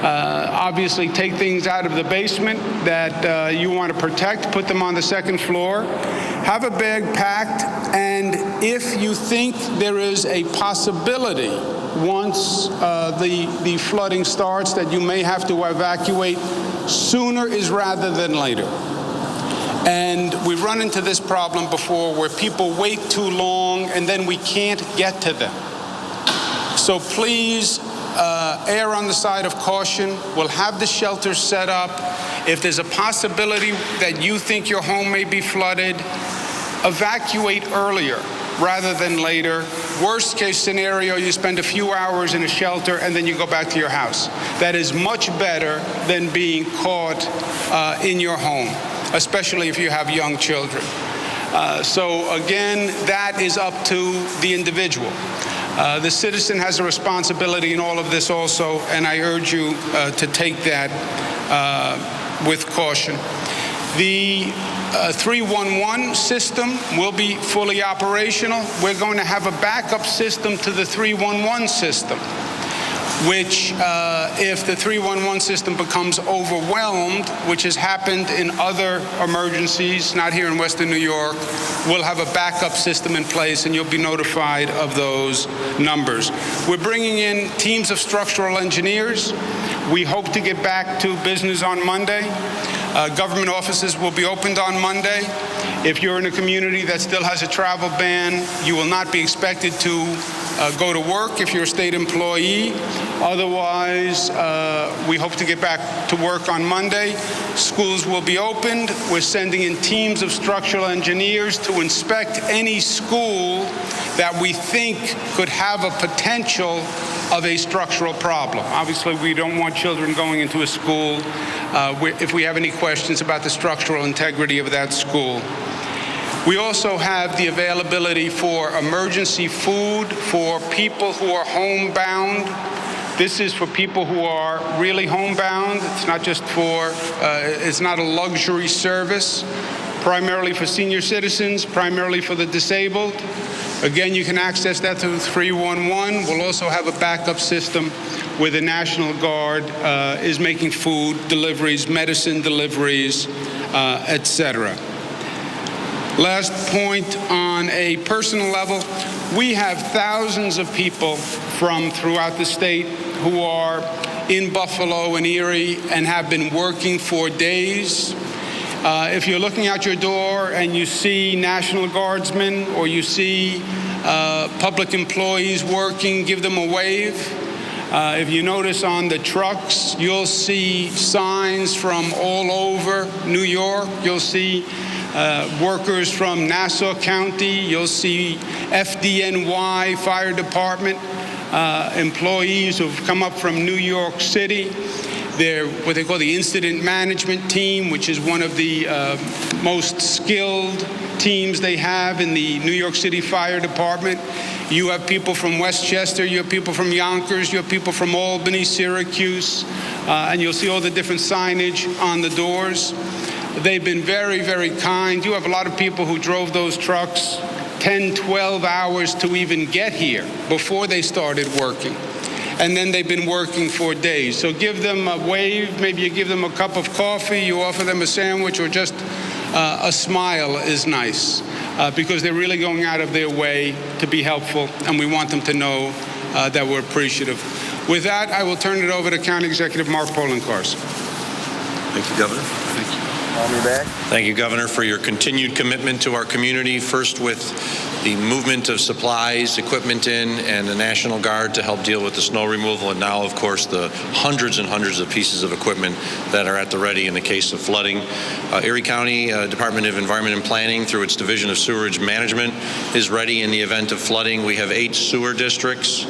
Obviously, take things out of the basement that you want to protect, put them on the second floor. Have a bag packed, and if you think there is a possibility once the flooding starts that you may have to evacuate, sooner is rather than later. And we've run into this problem before where people wait too long and then we can't get to them. So please err on the side of caution. We'll have the shelters set up. If there's a possibility that you think your home may be flooded, evacuate earlier rather than later. Worst case scenario, you spend a few hours in a shelter and then you go back to your house. That is much better than being caught in your home, especially if you have young children. So again, that is up to the individual. The citizen has a responsibility in all of this also, and I urge you to take that with caution. The 311 system will be fully operational. We're going to have a backup system to the 311 system, which if the 311 system becomes overwhelmed, which has happened in other emergencies, not here in Western New York, we'll have a backup system in place and you'll be notified of those numbers. We're bringing in teams of structural engineers. We hope to get back to business on Monday. Government offices will be opened on Monday. If you're in a community that still has a travel ban, you will not be expected to go to work if you're a state employee. Otherwise, we hope to get back to work on Monday. Schools will be opened. We're sending in teams of structural engineers to inspect any school that we think could have a potential of a structural problem. Obviously, we don't want children going into a school if we have any questions about the structural integrity of that school. We also have the availability for emergency food for people who are homebound. This is for people who are really homebound. It's not just for, it's not a luxury service, primarily for senior citizens, primarily for the disabled. Again, you can access that through 311. We'll also have a backup system where the National Guard is making food deliveries, medicine deliveries, etc. Last point, on a personal level, we have thousands of people from throughout the state who are in Buffalo and Erie and have been working for days. If you're looking out your door and you see National Guardsmen or you see public employees working, give them a wave. If you notice on the trucks, you'll see signs from all over New York. You'll see workers from Nassau County. You'll see FDNY Fire Department employees who've come up from New York City. They're what they call the Incident Management Team, which is one of the most skilled teams they have in the New York City Fire Department. You have people from Westchester, you have people from Yonkers, you have people from Albany, Syracuse, and you'll see all the different signage on the doors. They've been very, very kind. You have a lot of people who drove those trucks 10, 12 hours to even get here before they started working. And then they've been working for days. So give them a wave, maybe you give them a cup of coffee, you offer them a sandwich, or just a smile is nice, because they're really going out of their way to be helpful, and we want them to know that we're appreciative. With that, I will turn it over to County Executive Mark Poloncarz.
Thank you, Governor. Thank you. Thank you, Governor, for your continued commitment to our community, first with the movement of supplies, equipment in, and the National Guard to help deal with the snow removal, and now, of course, the hundreds and hundreds of pieces of equipment that are at the ready in the case of flooding. Erie County Department of Environment and Planning, through its Division of Sewerage Management, is ready in the event of flooding. We have 8 sewer districts.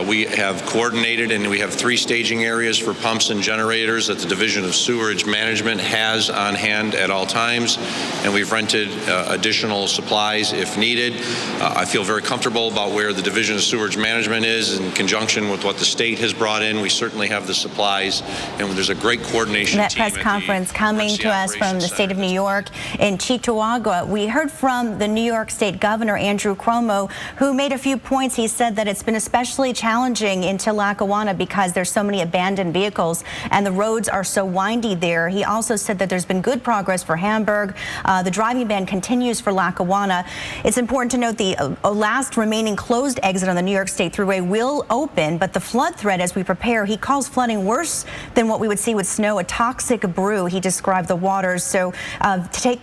We have coordinated, and we have 3 staging areas for pumps and generators that the Division of Sewerage Management has on hand at all times, and we've rented additional supplies if needed. I feel very comfortable about where the Division of Sewerage Management is in conjunction with what the state has brought in. We certainly have the supplies, and there's a great coordination
that
team
press conference coming to us from the state of New York in Cheektowaga. We heard from the New York State Governor, Andrew Cuomo, who made a few points. He said that it's been especially challenging into Lackawanna because there's so many abandoned vehicles and the roads are so windy there. He also said that there's been good progress for Hamburg. The driving ban continues for Lackawanna. It's important to note the last remaining closed exit on the New York State Thruway will open, but the flood threat as we prepare, he calls flooding worse than what we would see with snow, a toxic brew. He described the waters, so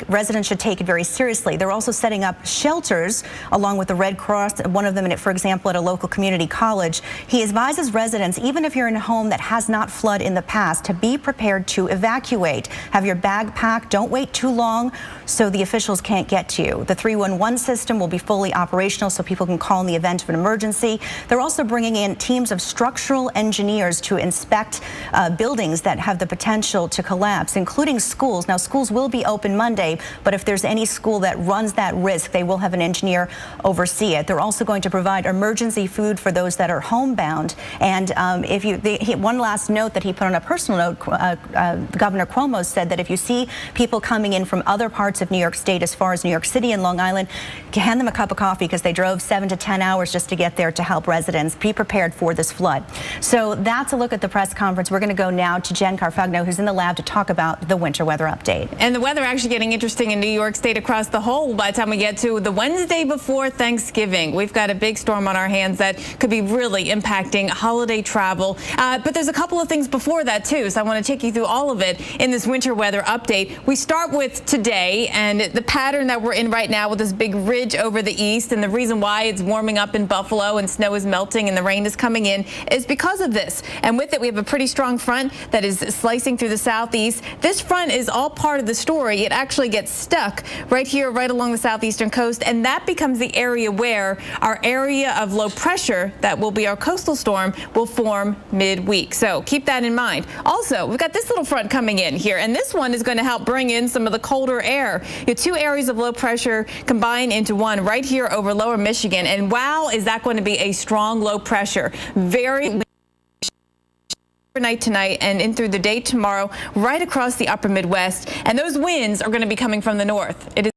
residents should take it very seriously. They're also setting up shelters along with the Red Cross, one of them, for example, at a local community college. He advises residents, even if you're in a home that has not flooded in the past, to be prepared to evacuate. Have your bag packed. Don't wait too long so the officials can't get to you. The 311 system will be fully operational so people can call in the event of an emergency. They're also bringing in teams of structural engineers to inspect buildings that have the potential to collapse, including schools. Now, schools will be open Monday, but if there's any school that runs that risk, they will have an engineer oversee it. They're also going to provide emergency food for those that are homebound. And one last note that he put on a personal note, Governor Cuomo said that if you see people coming in from other parts of New York State, as far as New York City and Long Island, hand them a cup of coffee because they drove 7 to 10 hours just to get there to help residents be prepared for this flood. So that's a look at the press conference. We're going to go now to Jen Carfagno, who's in the lab to talk about the winter weather update.
And the weather actually getting interesting in New York State across the whole by the time we get to the Wednesday before Thanksgiving. We've got a big storm on our hands that could be really impacting holiday travel. But there's a couple of things before that, too. So I want to take you through all of it in this winter weather update. We start with today and the pattern that we're in right now with this big ridge over the east. And the reason why it's warming up in Buffalo and snow is melting and the rain is coming in is because of this. And with it, we have a pretty strong front that is slicing through the southeast. This front is all part of the story. It actually gets stuck right here, right along the southeastern coast. And that becomes the area where our area of low pressure that will be our coastal storm will form midweek. So keep that in mind. Also, we've got this little front coming in here, and this one is going to help bring in some of the colder air. Your 2 areas of low pressure combine into one right here over lower Michigan. And wow, is that going to be a strong low pressure. Very overnight tonight and in through the day tomorrow, right across the upper Midwest. And those winds are going to be coming from the north. It is